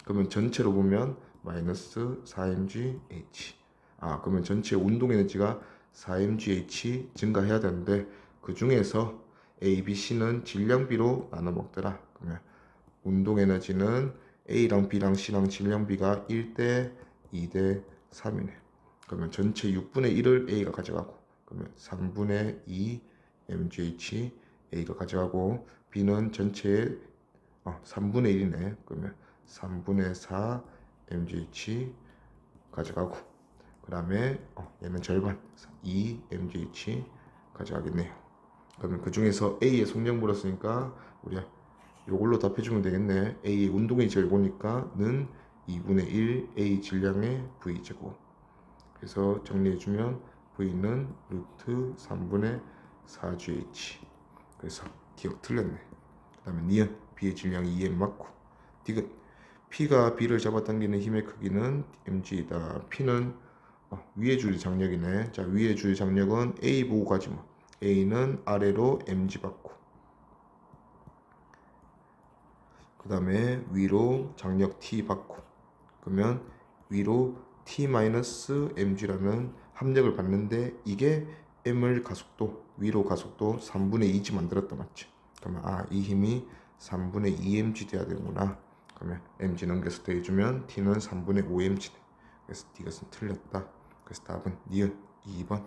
그러면 전체로 보면 마이너스 4mgh. 그러면 전체 운동 에너지가 4mgh 증가해야 되는데 그 중에서 A, B, C는 질량비로 나눠 먹더라. 그러면 운동 에너지는 A랑 B랑 C랑 질량비가 1대 2대 3이네. 그러면 전체 6분의 1을 A가 가져가고 그러면 3분의 2 mgh A가 가져가고 B는 전체의 3분의 1이네. 그러면 3분의 4 mgh 가져가고 그 다음에 얘는 절반 2 mgh 가져가겠네요. 그러면 그 중에서 A의 속력 물었으니까 우리가 요걸로 답해주면 되겠네. A의 운동의 제곱이니까는 2분의 1 A 질량의 V제곱. 그래서 정리해주면 V는 루트 3분의 4GH. 그래서 기억 틀렸네. 그 다음에 니은 B의 질량이 2M 맞고, 디귿 P가 B를 잡아당기는 힘의 크기는 mg이다. P는 위의 줄이 장력이네. 자, 위의 줄이 장력은 A 보고 가지 뭐. A는 아래로 mg 받고, 그 다음에 위로 장력 T 받고, 그러면 위로 T-mg라는 합력을 받는데, 이게 m을 가속도, 위로 가속도 3분의 2지 만들었다 맞지? 그러면 이 힘이 3분의 2mg 돼야 되는구나. 그러면 mg 넘겨서 더해주면 T는 3분의 5mg네. 그래서 이것은 틀렸다. 그래서 답은 니은 2번.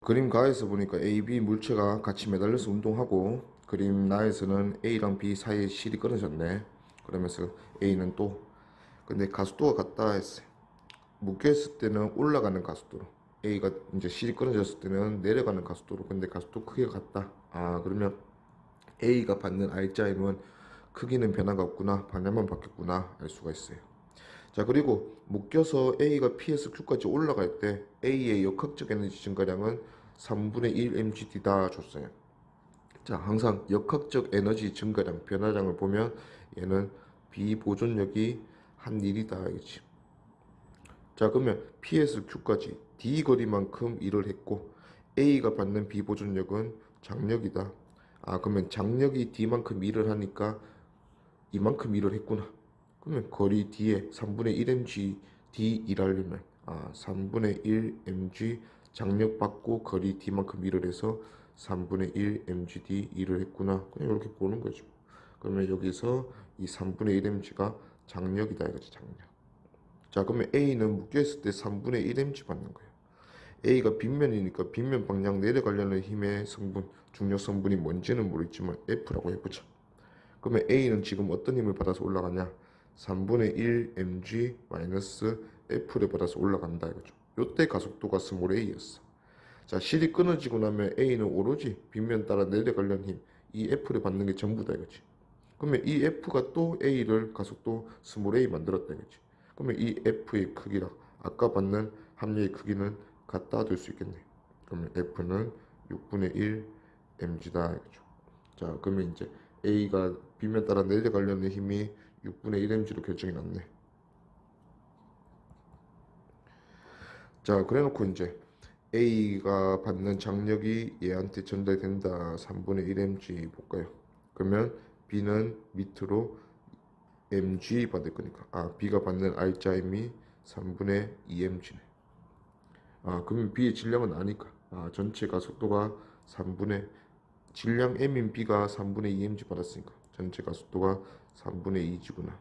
그림 가에서 보니까 A, B 물체가 같이 매달려서 운동하고, 그림 나에서는 A랑 B 사이에 실이 끊어졌네. 그러면서 A는 또 근데 가속도가 같다 했어요. 묶여있을 때는 올라가는 가속도로, A가 이제 실이 끊어졌을 때는 내려가는 가속도로. 근데 가속도 크기가 같다. 그러면 A가 받는 R자임은 크기는 변화가 없구나, 방향만 바뀌었구나 알 수가 있어요. 자, 그리고 묶여서 A가 P에서 Q까지 올라갈 때 A의 역학적 에너지 증가량은 3분의 1 mgd다 줬어요. 자, 항상 역학적 에너지 증가량, 변화량을 보면 얘는 비보존력이 한 1이다 이거지. 자, 그러면 P에서 Q까지 D 거리만큼 일을 했고, A가 받는 비보존력은 장력이다. 그러면 장력이 D만큼 일을 하니까 이만큼 일을 했구나. 그러면 거리 D에 3분의 1mg D 일하려면 3분의 1mg 장력 받고 거리 D만큼 일을 해서 3분의 1mgd 일을 했구나. 그냥 이렇게 보는 거죠. 그러면 여기서 이 3분의 1mg가 장력이다 이거지, 장력. 자, 그러면 A는 묶여있을 때 3분의 1mg 받는 거예요. A가 빗면이니까 빗면 방향 내려가려는 힘의 성분, 중력 성분이 뭔지는 모르겠지만 F라고 해보자. 그러면 A는 지금 어떤 힘을 받아서 올라가냐? 3분의 1 mg 마이너스 F를 받아서 올라간다 이거죠. 요때 가속도가 스몰 a였어. 자, 실이 끊어지고 나면 A는 오로지 빗면 따라 내려가려는 힘, 이 F를 받는 게 전부다 이거지. 그러면 이 F가 또 A를 가속도 스몰 a 만들었다 이거지. 그러면 이 F의 크기랑 아까 받는 합력의 크기는 같다 될 수 있겠네. 그러면 F는 6분의 1 mg다 이거죠. 자, 그러면 이제 A가 빗면 따라 내려가려는 힘이 6분의 1 mg로 결정이 났네. 자, 그래놓고 이제 A가 받는 장력이 얘한테 전달된다. 3분의 1 mg 볼까요? 그러면 B는 밑으로 mg 받을 거니까 B가 받는 R자임이 3분의 2 mg네. 그러면 B의 질량은 아니까 전체 가속도가 3분의 질량 m인 B가 3분의 2 mg 받았으니까 전체 가속도가 3분의 2g구나.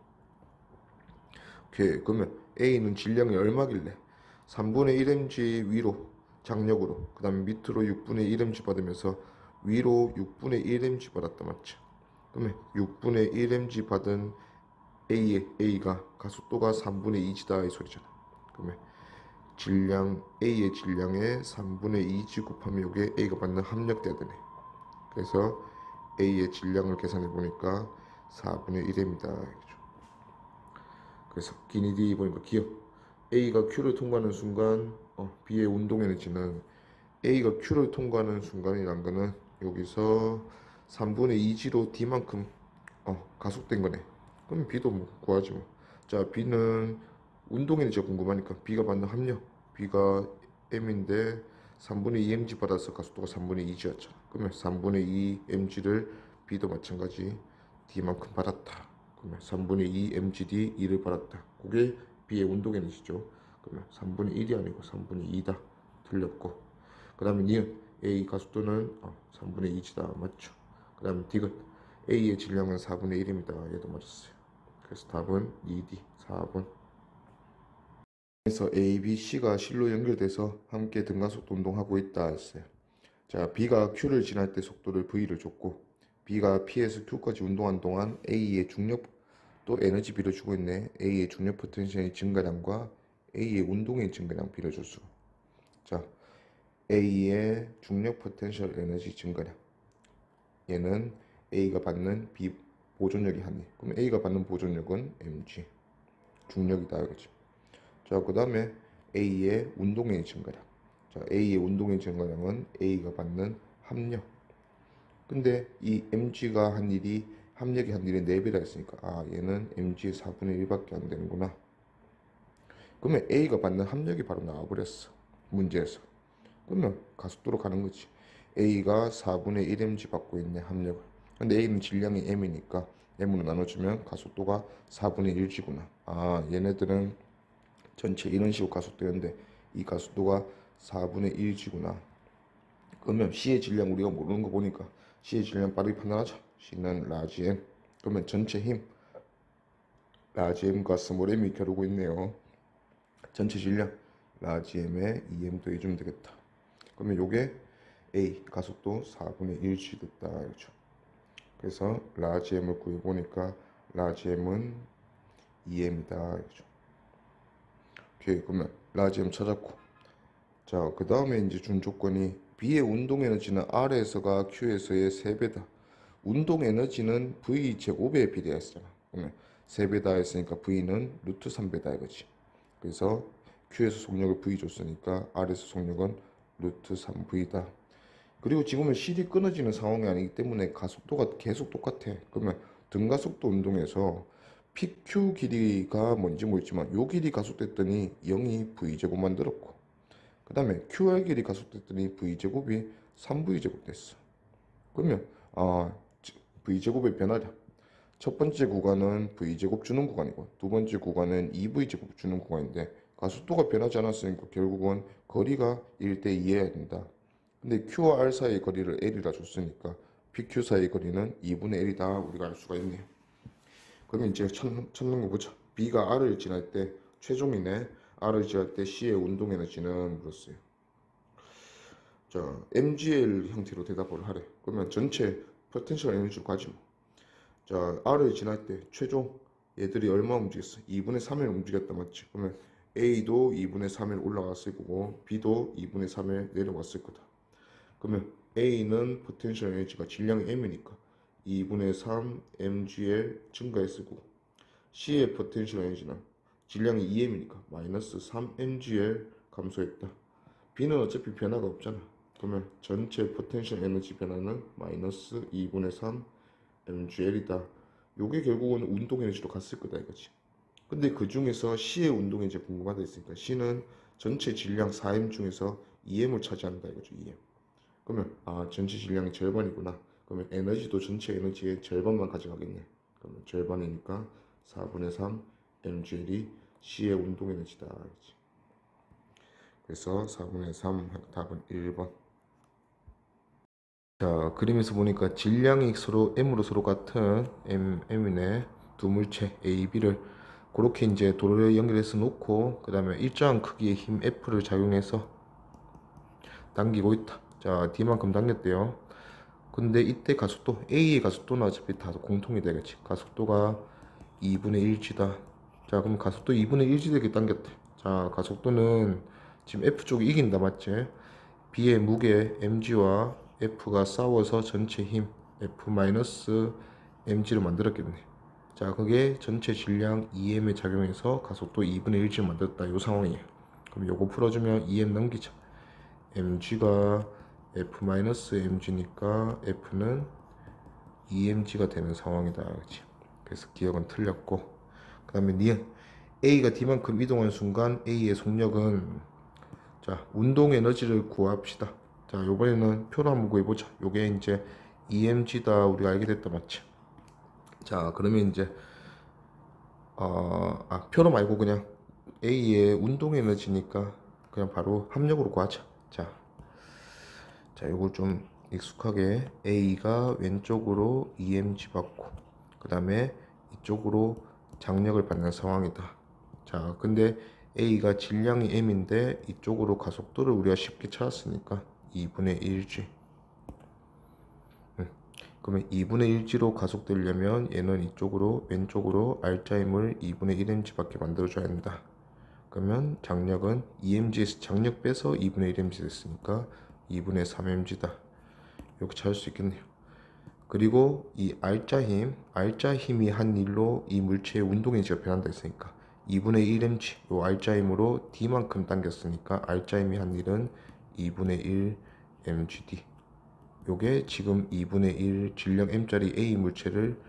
오케이. 그러면 A는 질량이 얼마길래 3분의 1 mg 위로 장력으로, 그 다음에 밑으로 6분의 1 mg 받으면서 위로 6분의 1 mg 받았다 맞죠? 그러면 6분의 1 mg 받은 A가 가속도가 3분의 2g다 이 소리잖아. 그러면 질량 A의 질량에 3분의 2g 곱하면 이게 A가 받는 합력돼야 되네. 그래서 A의 질량을 계산해 보니까 4분의 1m입니다. 그래서 기니디 보니까 기억, A가 Q를 통과하는 순간 B의 운동 에너지는 A가 Q를 통과하는 순간이란 거는 여기서 3분의 2g로 D만큼 가속된 거네. 그럼 B도 뭐 구하지 뭐. 자, B는 운동 에너지가 궁금하니까 B가 받는 합력, B가 M인데 3분의 2 mg 받아서 가속도가 3분의 2g였잖아. 그러면 3분의 2 mg를 B도 마찬가지 D만큼 받았다. 그러면 3분의 2 mgd 2를 받았다. 그게 B의 운동 에너지죠. 그러면 3분의 1이 아니고 3분의 2다. 틀렸고. 그 다음에 니은 A 가속도는 3분의 2다. 맞죠? 그 다음에 디귿 A의 질량은 4분의 1입니다. 얘도 맞았어요. 그래서 답은 2D 4번. 그래서 A, B, C가 실로 연결돼서 함께 등가속도 운동하고 있다 했어요. 자, B가 Q를 지날 때 속도를 V를 줬고, B가 P에서 Q까지 운동한 동안 A의 중력, 또 에너지 B를 주고 있네. A의 중력 포텐셜의 증가량과 A의 운동의 증가량 B를 줬어. 자, A의 중력 포텐셜 에너지 증가량, 얘는 A가 받는 B 보존력이 한일. 그럼 A가 받는 보존력은 mg 중력이다 이거지. 자, 그 다음에 A의 운동의 증가량. 자, A의 운동의 증가량은 A가 받는 합력. 근데 이 mg가 한 일이 합력이 한 일의 4배라 했으니까 얘는 mg의 4분의 1밖에 안 되는구나. 그러면 A가 받는 합력이 바로 나와버렸어 문제에서. 그러면 가속도로 가는 거지. A가 4분의 1mg 받고 있네 합력을. 근데 A는 질량이 m이니까 m으로 나눠주면 가속도가 4분의 1g구나. 얘네들은 전체 이런 식으로 가속되는데 이 가속도가 4분의 1g구나. 그러면 C의 질량 우리가 모르는 거 보니까 C의 질량 빠르게 판단하자. C는 라지 M. 그러면 전체 힘 라지 M과 스몰 M이 겨루고 있네요. 전체 질량 라지 M에 2M 더해주면 되겠다. 그러면 요게 A 가속도 4분의 1g 됐다 이거죠. 그래서 라지 M을 구해보니까 라지 M은 2M이다 이거죠. 오케이, 그러면 라지 M 찾았고, 자, 그 다음에 이제 준 조건이 B의 운동 에너지는 R에서가 Q에서의 3배다. 운동 에너지는 V 제곱에 비례했잖아. 그러면 3배다 했으니까 V는 루트 3배다 이거지. 그래서 Q에서 속력을 V 줬으니까 R에서 속력은 루트 3V다. 그리고 지금은 실이 끊어지는 상황이 아니기 때문에 가속도가 계속 똑같아. 그러면 등가속도 운동에서 PQ 길이가 뭔지 모르지만 요 길이 가속됐더니 0이 V제곱 만들었고, 그 다음에 QR 길이 가속됐더니 V제곱이 3V제곱 됐어. 그러면 V제곱의 변화량, 첫 번째 구간은 V제곱 주는 구간이고 두 번째 구간은 2V제곱 주는 구간인데 가속도가 변하지 않았으니까 결국은 거리가 1대2해야 된다. 근데 Q와 R 사이의 거리를 L이라 줬으니까 PQ 사이의 거리는 2분의 1이다 우리가 알 수가 있네요. 그러면 이제 찾는 거 보자. B가 R을 지날 때 최종이네. R을 지날 때 C의 운동 에너지는 물었어요. 자, MGL 형태로 대답을 하래. 그러면 전체 포텐셜 에너지로 가지 뭐. 자, R을 지날 때 최종 얘들이 얼마 움직였어? 2분의 3일 움직였다 맞지? 그러면 A도 2분의 3일 올라갔을 거고 B도 2분의 3일 내려왔을 거다. 그러면 A는 포텐셜 에너지가 질량이 M이니까 2분의 3 mgl 증가했을 거고, C의 포텐셜 에너지는 질량이 2m이니까 마이너스 3 mgl 감소했다. B는 어차피 변화가 없잖아. 그러면 전체 포텐셜 에너지 변화는 마이너스 2분의 3 mgl이다. 요게 결국은 운동 에너지로 갔을 거다 이거지. 근데 그 중에서 C의 운동 에너지 궁금하다 했으니까 C는 전체 질량 4m 중에서 2m을 차지한다 이거죠. 2m. 그러면 전체 질량의 절반이구나. 그러면 에너지도 전체 에너지의 절반만 가져가겠네. 그러면 절반이니까 4분의 3 mgl이 C의 운동 에너지다. 그렇지. 그래서 4분의 3 답은 1번. 자, 그림에서 보니까 질량이 서로 M으로 서로 같은 M이네. 두 물체 A, B를 그렇게 이제 도로에 연결해서 놓고 그 다음에 일정한 크기의 힘 F를 작용해서 당기고 있다. 자, D만큼 당겼대요. 근데 이때 가속도 A의 가속도는 어차피 다 공통이 되겠지. 가속도가 2분의 1g다. 자, 그럼 가속도 2분의 1g 되게 당겼대. 자, 가속도는 지금 F 쪽이 이긴다 맞지? B의 무게 mg와 F가 싸워서 전체 힘 F-mg를 만들었겠네. 자, 그게 전체 질량 2m에 작용해서 가속도 2분의 1g를 만들었다. 이 상황이에요. 그럼 요거 풀어주면 2m 넘기자. mg가 F-mg니까 F는 2mg가 되는 상황이다. 그렇지? 그래서 기억은 틀렸고, 그 다음에 니은 A가 D만큼 이동한 순간 A의 속력은, 자, 운동 에너지를 구합시다. 자, 요번에는 표로 한번 구해보자. 요게 이제 EMG다 우리가 알게 됐다 맞지? 자, 그러면 이제 표로 말고 그냥 A의 운동 에너지니까 그냥 바로 합력으로 구하자. 자, 요걸 좀 익숙하게 A가 왼쪽으로 EMG 받고 그 다음에 이쪽으로 장력을 받는 상황이다. 자, 근데 A가 질량이 M인데 이쪽으로 가속도를 우리가 쉽게 찾았으니까 2분의 1g. 그러면 2분의 1g로 가속되려면 얘는 이쪽으로 왼쪽으로 R자임을 2분의 1mg 밖에 만들어줘야 한다. 그러면 장력은 2mg에서 장력 빼서 2분의 1mg 됐으니까 2분의 3mg다. 이렇게 찾을 수 있겠네요. 그리고 이 R자 힘이 한 일로 이 물체의 운동 에너지가 변한다 했으니까 2분의 1mg 요 R자 힘으로 D만큼 당겼으니까 R자 힘이 한 일은 2분의 1 mgd. 요게 지금 2분의 1 질량 m짜리 A 물체를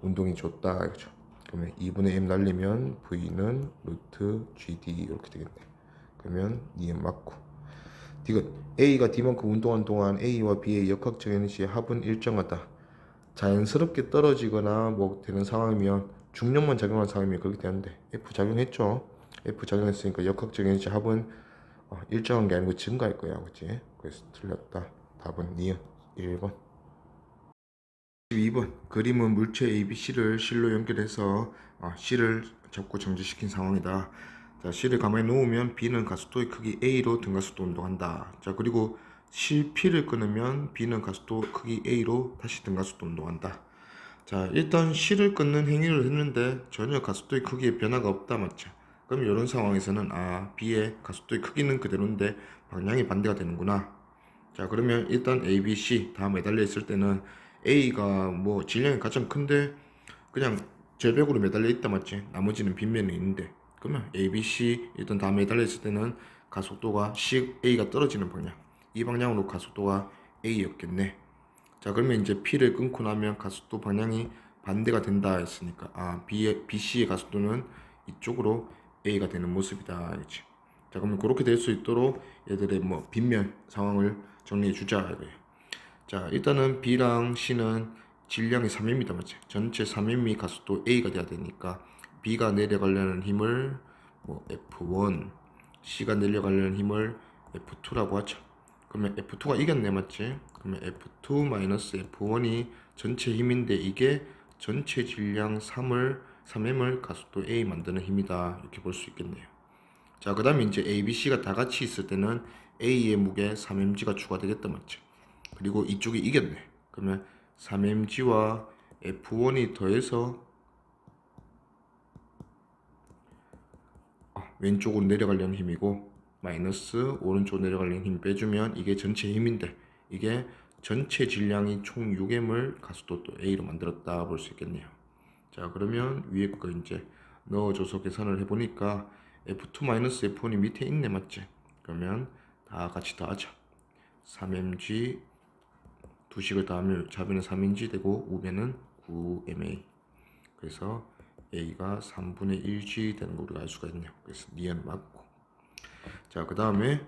운동이 줬다 이거죠. 그러면 2분의 m 날리면 V는 루트 GD 이렇게 되겠네. 그러면 니은 맞고. 디귿 A가 D만큼 운동한 동안 A와 B의 역학적 에너지의 합은 일정하다. 자연스럽게 떨어지거나 뭐 되는 상황이면 중력만 작용하는 상황이면 그렇게 되는데 F 작용했죠. F 작용했으니까 역학적 에너지 합은 일정한 게 아니고 증가할 거야, 그치? 그래서 틀렸다. 답은 니은 1번. 12번 그림은 물체 ABC를 실로 연결해서 C를 잡고 정지시킨 상황이다. 자, C를 가만히 놓으면 B는 가속도의 크기 A로 등가속도 운동한다. 자, 그리고 실 P를 끊으면 B는 가속도 크기 A로 다시 등가속도 운동한다. 자, 일단 C를 끊는 행위를 했는데 전혀 가속도의 크기에 변화가 없다, 맞죠? 그럼 이런 상황에서는 B의 가속도의 크기는 그대로인데 방향이 반대가 되는구나. 자, 그러면 일단 A, B, C 다 매달려 있을 때는 A가 뭐 질량이 가장 큰데 그냥 절벽으로 매달려 있다, 맞지? 나머지는 빗면이 있는데 그러면 A, B, C 일단 다 매달려 있을 때는 가속도가 A가 떨어지는 방향, 이 방향으로 가속도가 A였겠네. 자, 그러면 이제 P를 끊고 나면 가속도 방향이 반대가 된다 했으니까 BC의 가속도는 이쪽으로 A가 되는 모습이다, 알지? 자, 그러면 그렇게 될 수 있도록 얘들의 뭐 빗면 상황을 정리해 주자 이거예요. 자, 일단은 B랑 C는 질량이 3m입니다, 맞지? 전체 3m 가속도 A가 돼야 되니까 B가 내려가려는 힘을 뭐 F1, C가 내려가려는 힘을 F2라고 하죠. 그러면 F2가 이겼네, 맞지? 그러면 F2 F1이 전체 힘인데 이게 전체 질량 3m을 가속도 A 만드는 힘이다, 이렇게 볼 수 있겠네요. 자, 그 다음에 이제 A, B, C가 다 같이 있을 때는 A의 무게 3mg가 추가되겠다, 맞죠? 그리고 이쪽이 이겼네. 그러면 3mg와 F1이 더해서 왼쪽으로 내려가려는 힘이고 마이너스 오른쪽으로 내려가려는 힘 빼주면 이게 전체 힘인데 이게 전체 질량이 총 6m을 가속도 또 A로 만들었다 볼 수 있겠네요. 자, 그러면 위에 거 이제 넣어줘서 계산을 해보니까 F2-F1이 밑에 있네, 맞지? 그러면 다 같이 더하자. 3mg 두식을 더하면 좌변은 3mg 되고 우변은 9ma. 그래서 A가 3분의 1g 되는 거 우리가 알 수가 있네요. 그래서 니은 맞고. 자, 그 다음에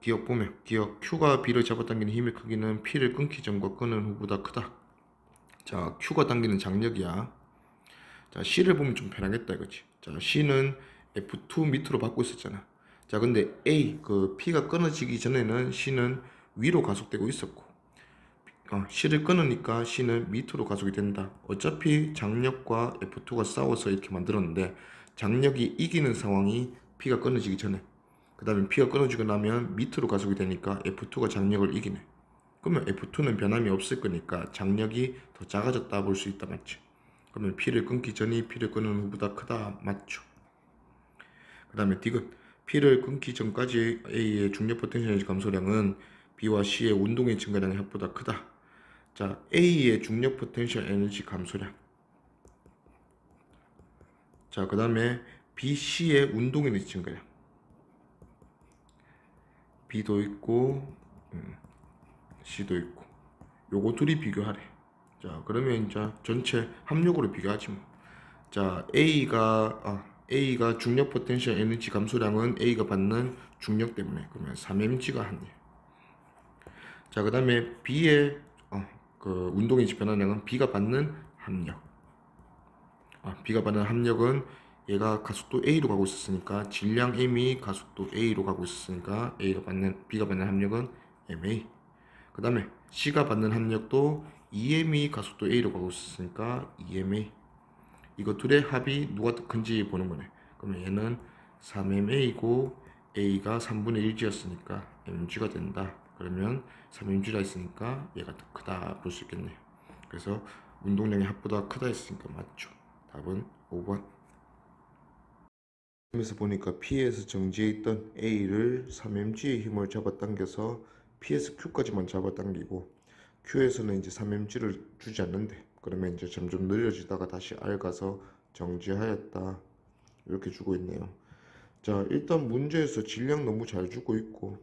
기억 보면 기억 Q가 B를 잡아당기는 힘의 크기는 P를 끊기 전과 끊은 후보다 크다. 자, Q가 당기는 장력이야. 자, C를 보면 좀 편하겠다 이거지. 자, C는 F2 밑으로 받고 있었잖아. 자, 근데 P가 끊어지기 전에는 C는 위로 가속되고 있었고 C를 끊으니까 C는 밑으로 가속이 된다. 어차피 장력과 F2가 싸워서 이렇게 만들었는데 장력이 이기는 상황이 P가 끊어지기 전에, 그 다음에 P가 끊어지고 나면 밑으로 가속이 되니까 F2가 장력을 이기네. 그러면 F2는 변함이 없을 거니까 장력이 더 작아졌다 볼 수 있다, 맞죠? 그러면 P를 끊기 전이 P를 끊는 후보다 크다, 맞죠? 그 다음에 디귿 P를 끊기 전까지 A의 중력 포텐셜 에너지 감소량은 B와 C의 운동의 증가량의 합보다 크다. 자, A의 중력 포텐셜 에너지 감소량. 자, 그 다음에 BC의 운동 에너지 증가량. B도 있고 C도 있고 요거 둘이 비교하래. 자, 그러면 이제 전체 합력으로 비교하지 뭐. 자, A가 중력 포텐셜 에너지 감소량은 A가 받는 중력 때문에 그러면 3mg가 하네. 자, 그 다음에 B의 그 운동에너지 변화량은 B가 받는 합력. B가 받는 합력은 얘가 가속도 A로 가고 있었으니까 질량 M이 가속도 A로 가고 있었으니까 B가 받는 합력은 MA. 그 다음에 C가 받는 합력도 EM이 가속도 A로 가고 있었으니까 EMA. 이거 둘의 합이 누가 더 큰지 보는 거네. 그러면 얘는 3MA고 A가 3분의 1G였으니까 mg가 된다. 그러면 3mg라 했으니까 얘가 더 크다 볼 수 있겠네요. 그래서 운동량이 합보다 크다 했으니까 맞죠. 답은 5번. 그래서 보니까 P에서 정지해 있던 A를 3mg의 힘을 잡아당겨서 P에서 Q까지만 잡아당기고 Q에서는 이제 3mg를 주지 않는데, 그러면 이제 점점 느려지다가 다시 R 가서 정지하였다 이렇게 주고 있네요. 자, 일단 문제에서 질량 너무 잘 주고 있고,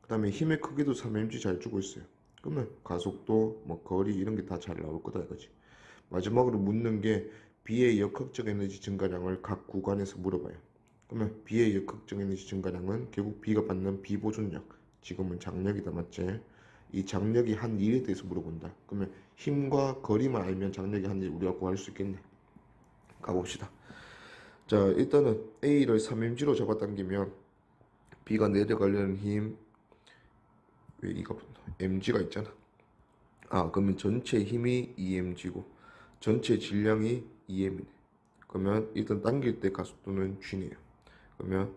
그 다음에 힘의 크기도 3mg 잘 주고 있어요. 그러면 가속도, 뭐 거리 이런 게 다 잘 나올 거다 이거지. 마지막으로 묻는 게 B의 역학적 에너지 증가량을 각 구간에서 물어봐요. 그러면 B의 역학적 에너지 증가량은 결국 B가 받는 비보존력, 지금은 장력이다, 맞지? 이 장력이 한 일에 대해서 물어본다. 그러면 힘과 거리만 알면 장력이 한 일 우리가 구할 수 있겠네. 가봅시다. 자, 일단은 A를 3mg로 잡아당기면 B가 내려가려는 힘, 왜 이가 붙나? mg가 있잖아. 그러면 전체 힘이 2mg고 전체 질량이 2m이네. 그러면 일단 당길 때 가속도는 g네요. 그러면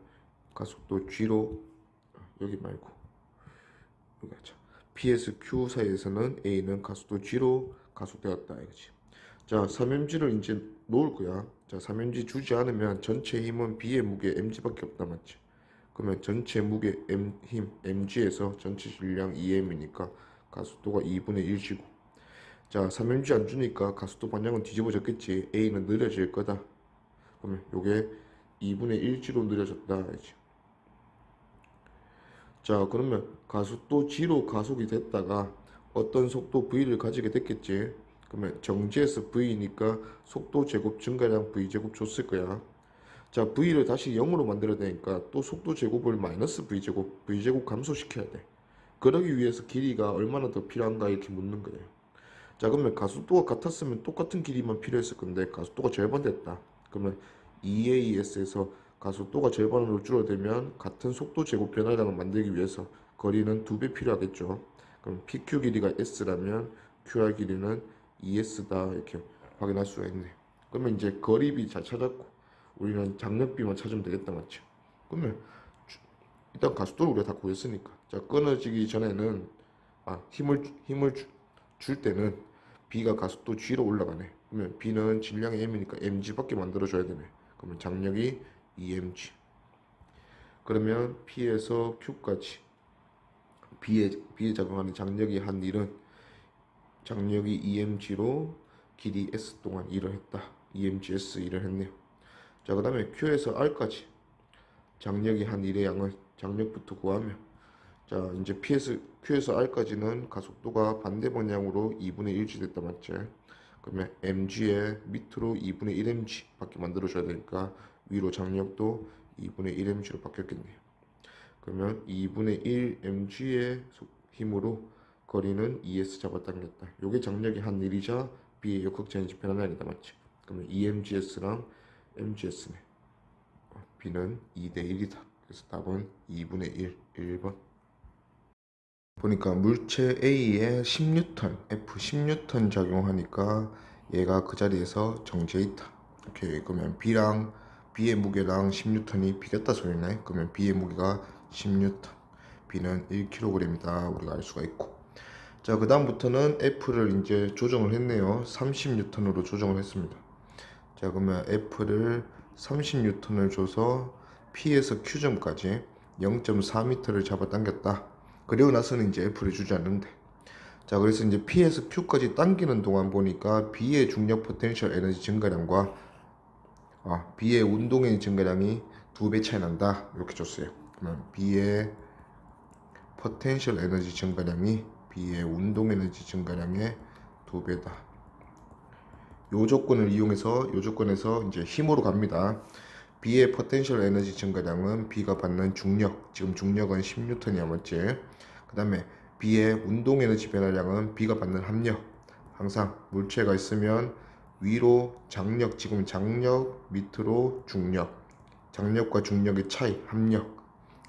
가속도 g로, 여기 말고 여기 하자. P에서 Q 사이에서는 A는 가속도 g로 가속되었다 이거지. 자, 3mg를 이제 놓을 거야. 자, 3mg 주지 않으면 전체 힘은 B의 무게 mg밖에 없다, 맞지? 그러면 전체 무게 힘 mg에서 전체 질량 2m이니까 가속도가 2분의 1쥐고, 자, 3mg 안 주니까 가속도 방향은 뒤집어졌겠지. A는 느려질 거다. 그러면 요게 2분의 1g로 느려졌다 이제. 자, 그러면 가속도 g로 가속이 됐다가 어떤 속도 v를 가지게 됐겠지. 그러면 정지에서 v니까 속도 제곱 증가량 v 제곱 줬을 거야. 자, v를 다시 0으로 만들어야 되니까 또 속도 제곱을 마이너스 v 제곱 감소시켜야 돼. 그러기 위해서 길이가 얼마나 더 필요한가 이렇게 묻는 거예요. 자, 그러면 가속도가 같았으면 똑같은 길이만 필요했을 건데 가속도가 절반 됐다. 그러면 2AS에서 가속도가 절반으로 줄어들면 같은 속도 제곱 변화량을 만들기 위해서 거리는 2배 필요하겠죠. 그럼 PQ 길이가 S라면 QR 길이는 2S다 이렇게 확인할 수가 있네. 그러면 이제 거리비 잘 찾았고 우리는 장력비만 찾으면 되겠다, 맞죠? 그러면 일단 가속도를 우리가 다 구했으니까, 자, 끊어지기 전에는 힘을 줄 때는 B가 가속도 G로 올라가네. 그러면 B는 질량이 M이니까 mg밖에 만들어줘야 되네. 그러면 장력이 2mg. 그러면 P에서 Q까지 B에 작용하는 장력이 한 일은 장력이 2mg로 길이 S 동안 일을 했다. 2mgs 일을 했네요. 자, 그 다음에 Q에서 R까지 장력이 한 일의 양을 장력부터 구하면, 자, 이제 Q에서 R까지는 가속도가 반대 방향으로 2분의 1g 됐다, 맞지? 그러면 mg에 밑으로 2분의 1mg 밖에 만들어줘야 되니까 위로 장력도 2분의 1mg로 바뀌었겠네요. 그러면 2분의 1mg의 힘으로 거리는 2s 잡아당겼다. 요게 장력이 한 1이자 B의 역학적 에너지 변화량이다, 맞지? 그러면 2mgs랑 mgs네. B는 2대 1이다. 그래서 답은 2분의 1, 1번. 보니까 물체 A에 10N, F 10N 작용하니까 얘가 그 자리에서 정지해 있다. 오케이. 그러면 B의 무게랑 10N이 비겼다 소리네. 그러면 B의 무게가 10N, B는 1kg이다. 우리가 알 수가 있고. 자, 그 다음부터는 F를 이제 조정을 했네요. 30N으로 조정을 했습니다. 자, 그러면 F를 30N을 줘서 P에서 Q점까지 0.4m를 잡아당겼다. 그리고 나서는 이제 F를 주지 않는데, 자, 그래서 이제 P에서 Q까지 당기는 동안 보니까 B의 중력 포텐셜 에너지 증가량과 B의 운동 에너지 증가량이 2배 차이 난다 이렇게 줬어요. 그러면 B의 포텐셜 에너지 증가량이 B의 운동 에너지 증가량의 2배다. 요 조건에서 이제 힘으로 갑니다. B의 포텐셜 에너지 증가량은 B가 받는 중력, 지금 중력은 10N이야, 맞지? 그 다음에 B의 운동 에너지 변화량은 B가 받는 합력. 항상 물체가 있으면 위로 장력, 지금 장력, 밑으로 중력. 장력과 중력의 차이, 합력.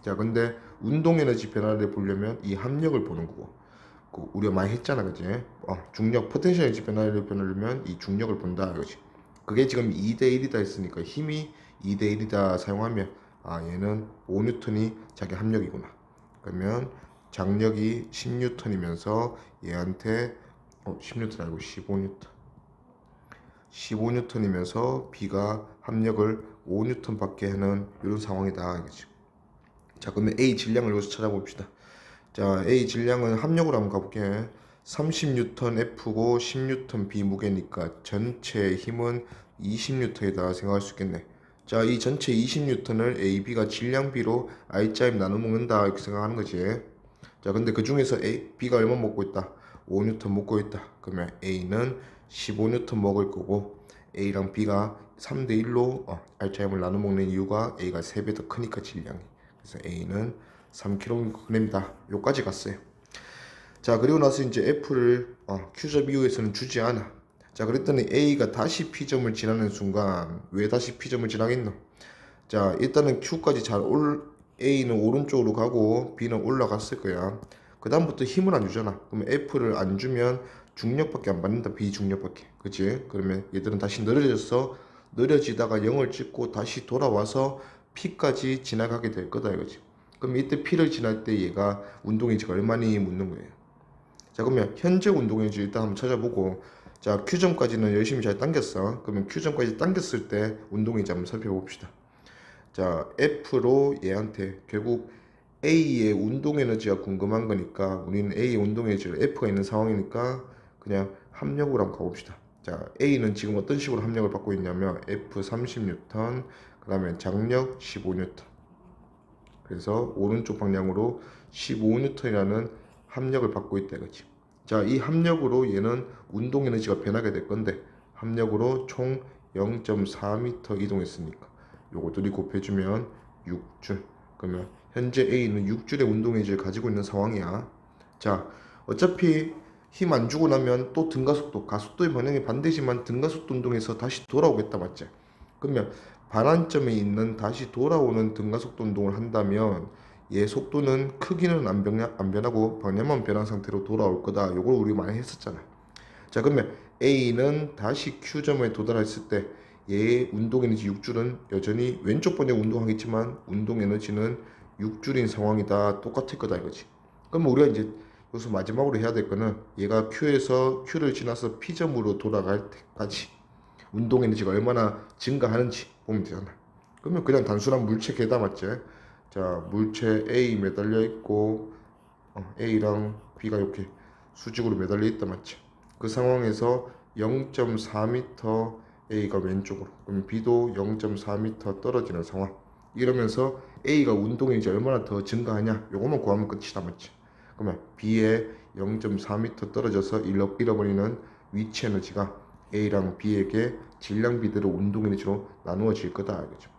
자, 근데 운동 에너지 변화를 보려면 이 합력을 보는 거고, 우리가 많이 했잖아, 그지? 중력, 포텐셜 에너지 변화를 보려면 이 중력을 본다, 그지? 그게 지금 2대 1이다 했으니까 힘이 2대 1이다 사용하면 얘는 5N이 자기 합력이구나. 그러면 장력이 10N이면서 얘한테 10N 아니고 15N이면서 B가 합력을 5N 밖에 하는 이런 상황이다, 이거지. 자, 그러면 A 질량을 여기서 찾아봅시다. 자, A 질량은 합력으로 한번 가볼게. 30N F고 10N B 무게니까 전체 힘은 20N이다 생각할 수 있겠네. 자, 이 전체 20N을 A, B가 질량 B로 R자임 나눠 먹는다 이렇게 생각하는 거지. 자, 근데 그 중에서 B가 얼마 먹고 있다? 5N 먹고 있다. 그러면 A는 15N 먹을 거고 A랑 B가 3대1로 R자임을 나눠 먹는 이유가 A가 3배 더 크니까 질량이. 그래서 A는 3kg이다. 요까지 갔어요. 자, 그리고 나서 이제 F를 Q점 이후에서는 주지 않아. 자, 그랬더니 A가 다시 P점을 지나는 순간 왜 다시 P점을 지나겠노? 자, 일단은 Q까지 A는 오른쪽으로 가고 B는 올라갔을 거야. 그 다음부터 힘을 안 주잖아. 그러면 F를 안 주면 중력밖에 안 받는다. 비중력밖에. 그치? 그러면 얘들은 다시 느려지다가 0을 찍고 다시 돌아와서 P까지 지나가게 될 거다 이거지. 그럼 이때 P를 지날 때 얘가 운동에너지가 얼마니 묻는 거예요. 자, 그러면 현재 운동에너지 일단 한번 찾아보고, 자, Q점까지는 열심히 잘 당겼어. 그러면 Q점까지 당겼을 때 운동에너지 한번 살펴봅시다. 자, F로 얘한테 결국 A의 운동에너지가 궁금한 거니까 우리는 A의 운동에너지를 F가 있는 상황이니까 그냥 합력으로 한번 가봅시다. 자, A는 지금 어떤 식으로 합력을 받고 있냐면 F 30N, 그 다음에 장력 15N. 그래서 오른쪽 방향으로 15N이라는 합력을 받고 있다 이거지. 자, 이 합력으로 얘는 운동 에너지가 변하게 될 건데 합력으로 총 0.4m 이동했으니까 요거 둘이 곱해주면 6줄. 그러면 현재 A는 6줄의 운동 에너지를 가지고 있는 상황이야. 자, 어차피 힘 안 주고 나면 또 등가속도, 가속도의 방향이 반대지만 등가속도 운동에서 다시 돌아오겠다 맞지? 그러면 반환점에 있는 다시 돌아오는 등가속도 운동을 한다면 얘 속도는 크기는 안 변하고 방향만 변한 상태로 돌아올 거다. 요걸 우리 많이 했었잖아. 자, 그러면 A는 다시 Q점에 도달했을 때 얘의 운동 에너지 6줄은 여전히 왼쪽 방향 운동하겠지만 운동 에너지는 6줄인 상황이다. 똑같을 거다 이거지. 그러면 우리가 이제 여기서 마지막으로 해야 될 거는 얘가 Q를 지나서 P점으로 돌아갈 때까지 운동 에너지가 얼마나 증가하는지 보면 되잖아. 그러면 그냥 단순한 물체 계다 맞지? 자, 물체 A 매달려 있고 A랑 B가 이렇게 수직으로 매달려 있다 맞지? 그 상황에서 0.4m A가 왼쪽으로, 그럼 B도 0.4m 떨어지는 상황. 이러면서 A가 운동 에너지 얼마나 더 증가하냐? 요거만 구하면 끝이다 맞지? 그러면 B에 0.4m 떨어져서 잃어버리는 위치 에너지가 A랑 B에게 질량 비대로 운동 에너지로 나누어질 거다 알겠죠?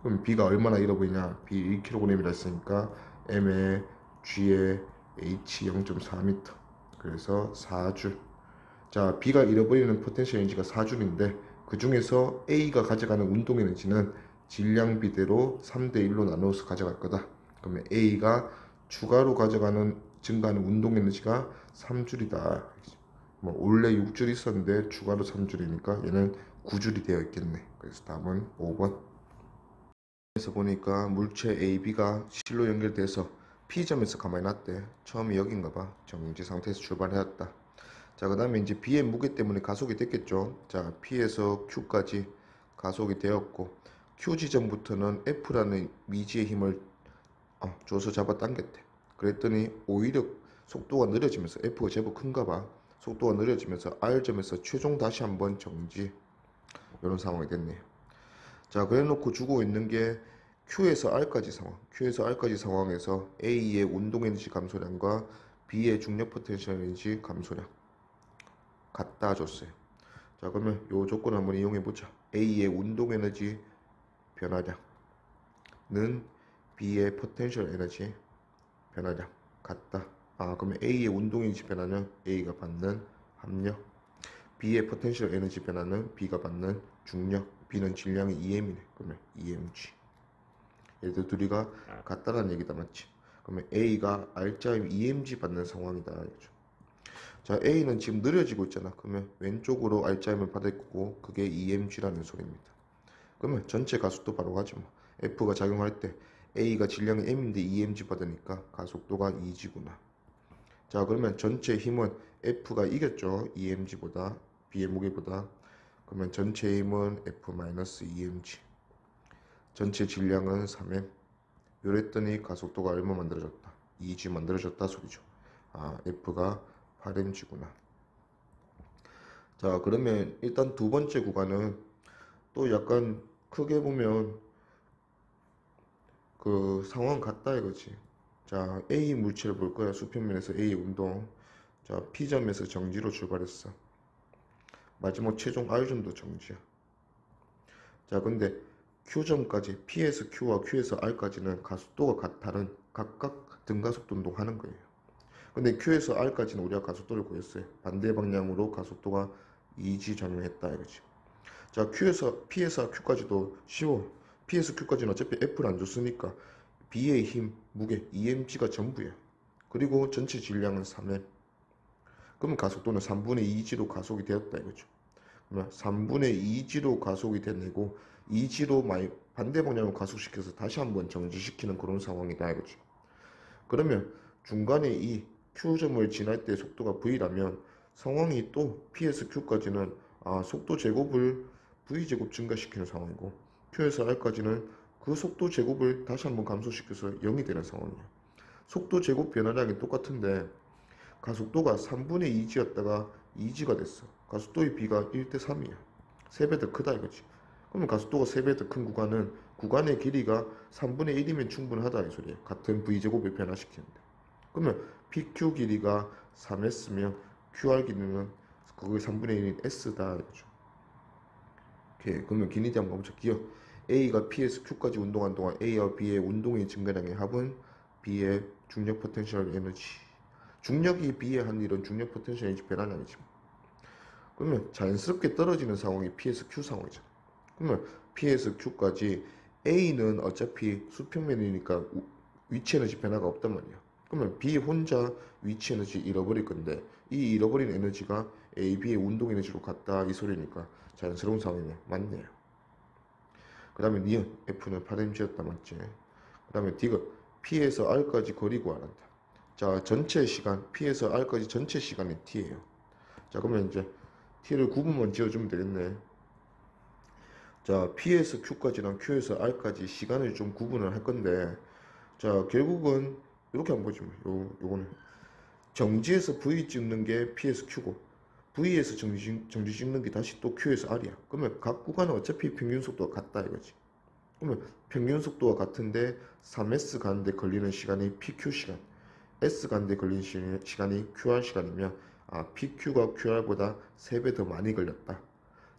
그럼 B가 얼마나 잃어버리냐? B 1kg이라 했으니까 M에 G에 H 0.4m, 그래서 4줄. 자, B가 잃어버리는 포텐셜 에너지가 4줄인데 그 중에서 A가 가져가는 운동 에너지는 질량 비대로 3대1로 나누어서 가져갈 거다. 그러면 A가 추가로 증가하는 운동 에너지가 3줄이다. 뭐 원래 6줄 있었는데 추가로 3줄이니까 얘는 9줄이 되어 있겠네. 그래서 답은 5번. 그래서 보니까 물체 AB가 실로 연결돼서 P점에서 가만히 놨대. 처음이 여긴가 봐. 정지 상태에서 출발해왔다. 자, 그 다음에 이제 B의 무게 때문에 가속이 됐겠죠. 자, P에서 Q까지 가속이 되었고 Q 지점부터는 F라는 미지의 힘을 줘서 잡아 당겼대. 그랬더니 오히려 속도가 느려지면서 F가 제법 큰가 봐. 속도가 느려지면서 R점에서 최종 다시 한번 정지. 이런 상황이 됐네요. 자, 그래 놓고 주고 있는 게 Q에서 R까지 상황. Q에서 R까지 상황에서 A의 운동 에너지 감소량과 B의 중력 포텐셜 에너지 감소량 갖다 줬어요. 자, 그러면 요 조건 한번 이용해 보자. A의 운동 에너지 변화량은 B의 포텐셜 에너지 변화량 같다. 그러면 A의 운동 에너지 변화는 A가 받는 합력, B의 포텐셜 에너지 변화는 B가 받는 중력, B는 질량이 EM이네. 그러면 EMG. 얘들 둘이가 같다라는 얘기다 맞지? 그러면 A가 R자임 EMG 받는 상황이다. 알죠? 자, A는 지금 느려지고 있잖아. 그러면 왼쪽으로 R자임을 받을 거고 그게 EMG라는 소리입니다. 그러면 전체 가속도 바로 가지 뭐. F가 작용할 때 A가 질량이 M인데 EMG 받으니까 가속도가 2G구나. 자, 그러면 전체 힘은 F가 이겼죠. EMG보다, B의 무게보다. 그러면 전체 힘은 F-EMG. 전체 질량은 3M. 요랬더니 가속도가 얼마 만들어졌다? 2G 만들어졌다 소리죠. F가 바램지구나. 자, 그러면 일단 두 번째 구간은 또 약간 크게 보면 그 상황 같다 이거지. 자, A 물체를 볼 거야. 수평면에서 A 운동. 자, P점에서 정지로 출발했어. 마지막 최종 R점도 정지야. 자, 근데 Q점까지 P에서 Q와 Q에서 R까지는 가속도가 다른 각각 등가속도 운동하는 거예요. 근데 Q에서 R까지는 우리가 가속도를 구했어요. 반대 방향으로 가속도가 2g 작용했다 이거지. 자, P에서 Q까지도 쉬워. P에서 Q까지는 어차피 F를 안 줬으니까 B의 힘, 무게, EMG가 전부야. 그리고 전체 질량은 3m. 그러면 가속도는 3분의 2g로 가속이 되었다 이거죠. 그러면 3분의 2g로 가속이 되고 2g로 반대 방향으로 가속시켜서 다시 한번 정지시키는 그런 상황이다 이거죠. 그러면 중간에 이 Q점을 지날 때 속도가 V라면 상황이 또 P에서 Q까지는 속도 제곱을 V제곱 증가시키는 상황이고 Q에서 R까지는 그 속도 제곱을 다시 한번 감소시켜서 0이 되는 상황이에요. 속도 제곱 변화량이 똑같은데 가속도가 3분의 2g였다가 2g가 됐어. 가속도의 비가 1대 3이야. 3배 더 크다 이거지. 그러면 가속도가 3배 더 큰 구간은 구간의 길이가 3분의 1이면 충분하다 이 소리야. 같은 V제곱을 변화시키는데. 그러면 PQ 길이가 3S면 QR 길이는 그걸 3분의 1인 S다 이거죠. 오케이. 그러면 길이 한번 멈춰기요. A가 P에서 Q까지 운동한 동안 A와 B의 운동의 증가량의 합은 B의 중력 포텐셜 에너지. 중력이 B에 한 일은 중력 포텐셜 에너지 변화량이지. 그러면 자연스럽게 떨어지는 상황이 P에서 Q 상황이잖아. 그러면 P에서 Q까지 A는 어차피 수평면이니까 위치 에너지 변화가 없단 말이야. 그러면 B 혼자 위치 에너지 잃어버릴 건데 이 잃어버린 에너지가 A, B의 운동 에너지로 갔다 이 소리니까 자연스러운 상황이네. 맞네요. 그 다음에 니은 F는 파렴치였다 맞지? 그 다음에 D가 P에서 R까지 거리 구하란다. 자, 전체 시간 P에서 R까지 전체 시간이 T예요. 자, 그러면 이제 T를 구분만 지어주면 되겠네. 자, P에서 Q까지랑 Q에서 R까지 시간을 좀 구분을 할 건데 자, 결국은 이렇게 한번 보지 뭐. 요거는 정지에서 V 찍는 게 P에서 Q고 V에서 정지 찍는 게 다시 또 Q에서 R이야. 그러면 각 구간은 어차피 평균 속도가 같다 이거지. 그러면 평균 속도가 같은데 3S 가는데 걸리는 시간이 PQ 시간, S 가는데 걸리는 시간이 QR 시간이면 PQ가 QR보다 3배 더 많이 걸렸다.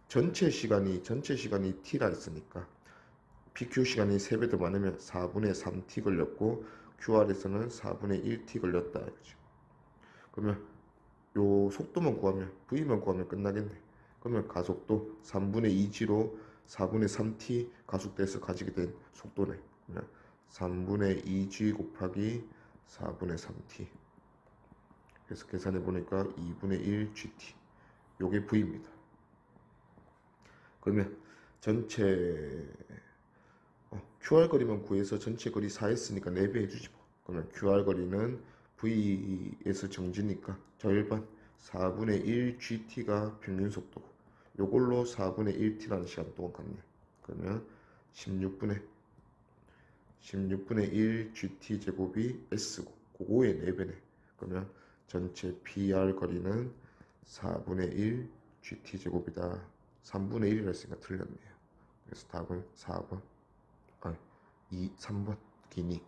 전체 시간이 T라 했으니까 PQ 시간이 3배 더 많으면 4분의 3T 걸렸고 QR에서는 4분의 1T 걸렸다 이거지. 그러면 요 속도만 구하면 V만 구하면 끝나겠네. 그러면 가속도 3분의 2g로 4분의 3t 가속도에서 가지게 된 속도네. 그러면 3분의 2g 곱하기 4분의 3t. 그래서 계산해 보니까 2분의 1 gt. 요게 V입니다. 그러면 전체 QR 거리만 구해서 전체 거리 4했으니까 4배 해주지 뭐. 그러면 QR 거리는 V에서 정지니까 절반 4분의 1 GT가 평균 속도고 요걸로 4분의 1T라는 시간 동안 갔네. 그러면 16분의 1 GT 제곱이 S고 그거의 4배네. 그러면 전체 PR 거리는 4분의 1 GT 제곱이다. 3분의 1이라 했으니까 틀렸네요. 그래서 답은 4번 3번 기니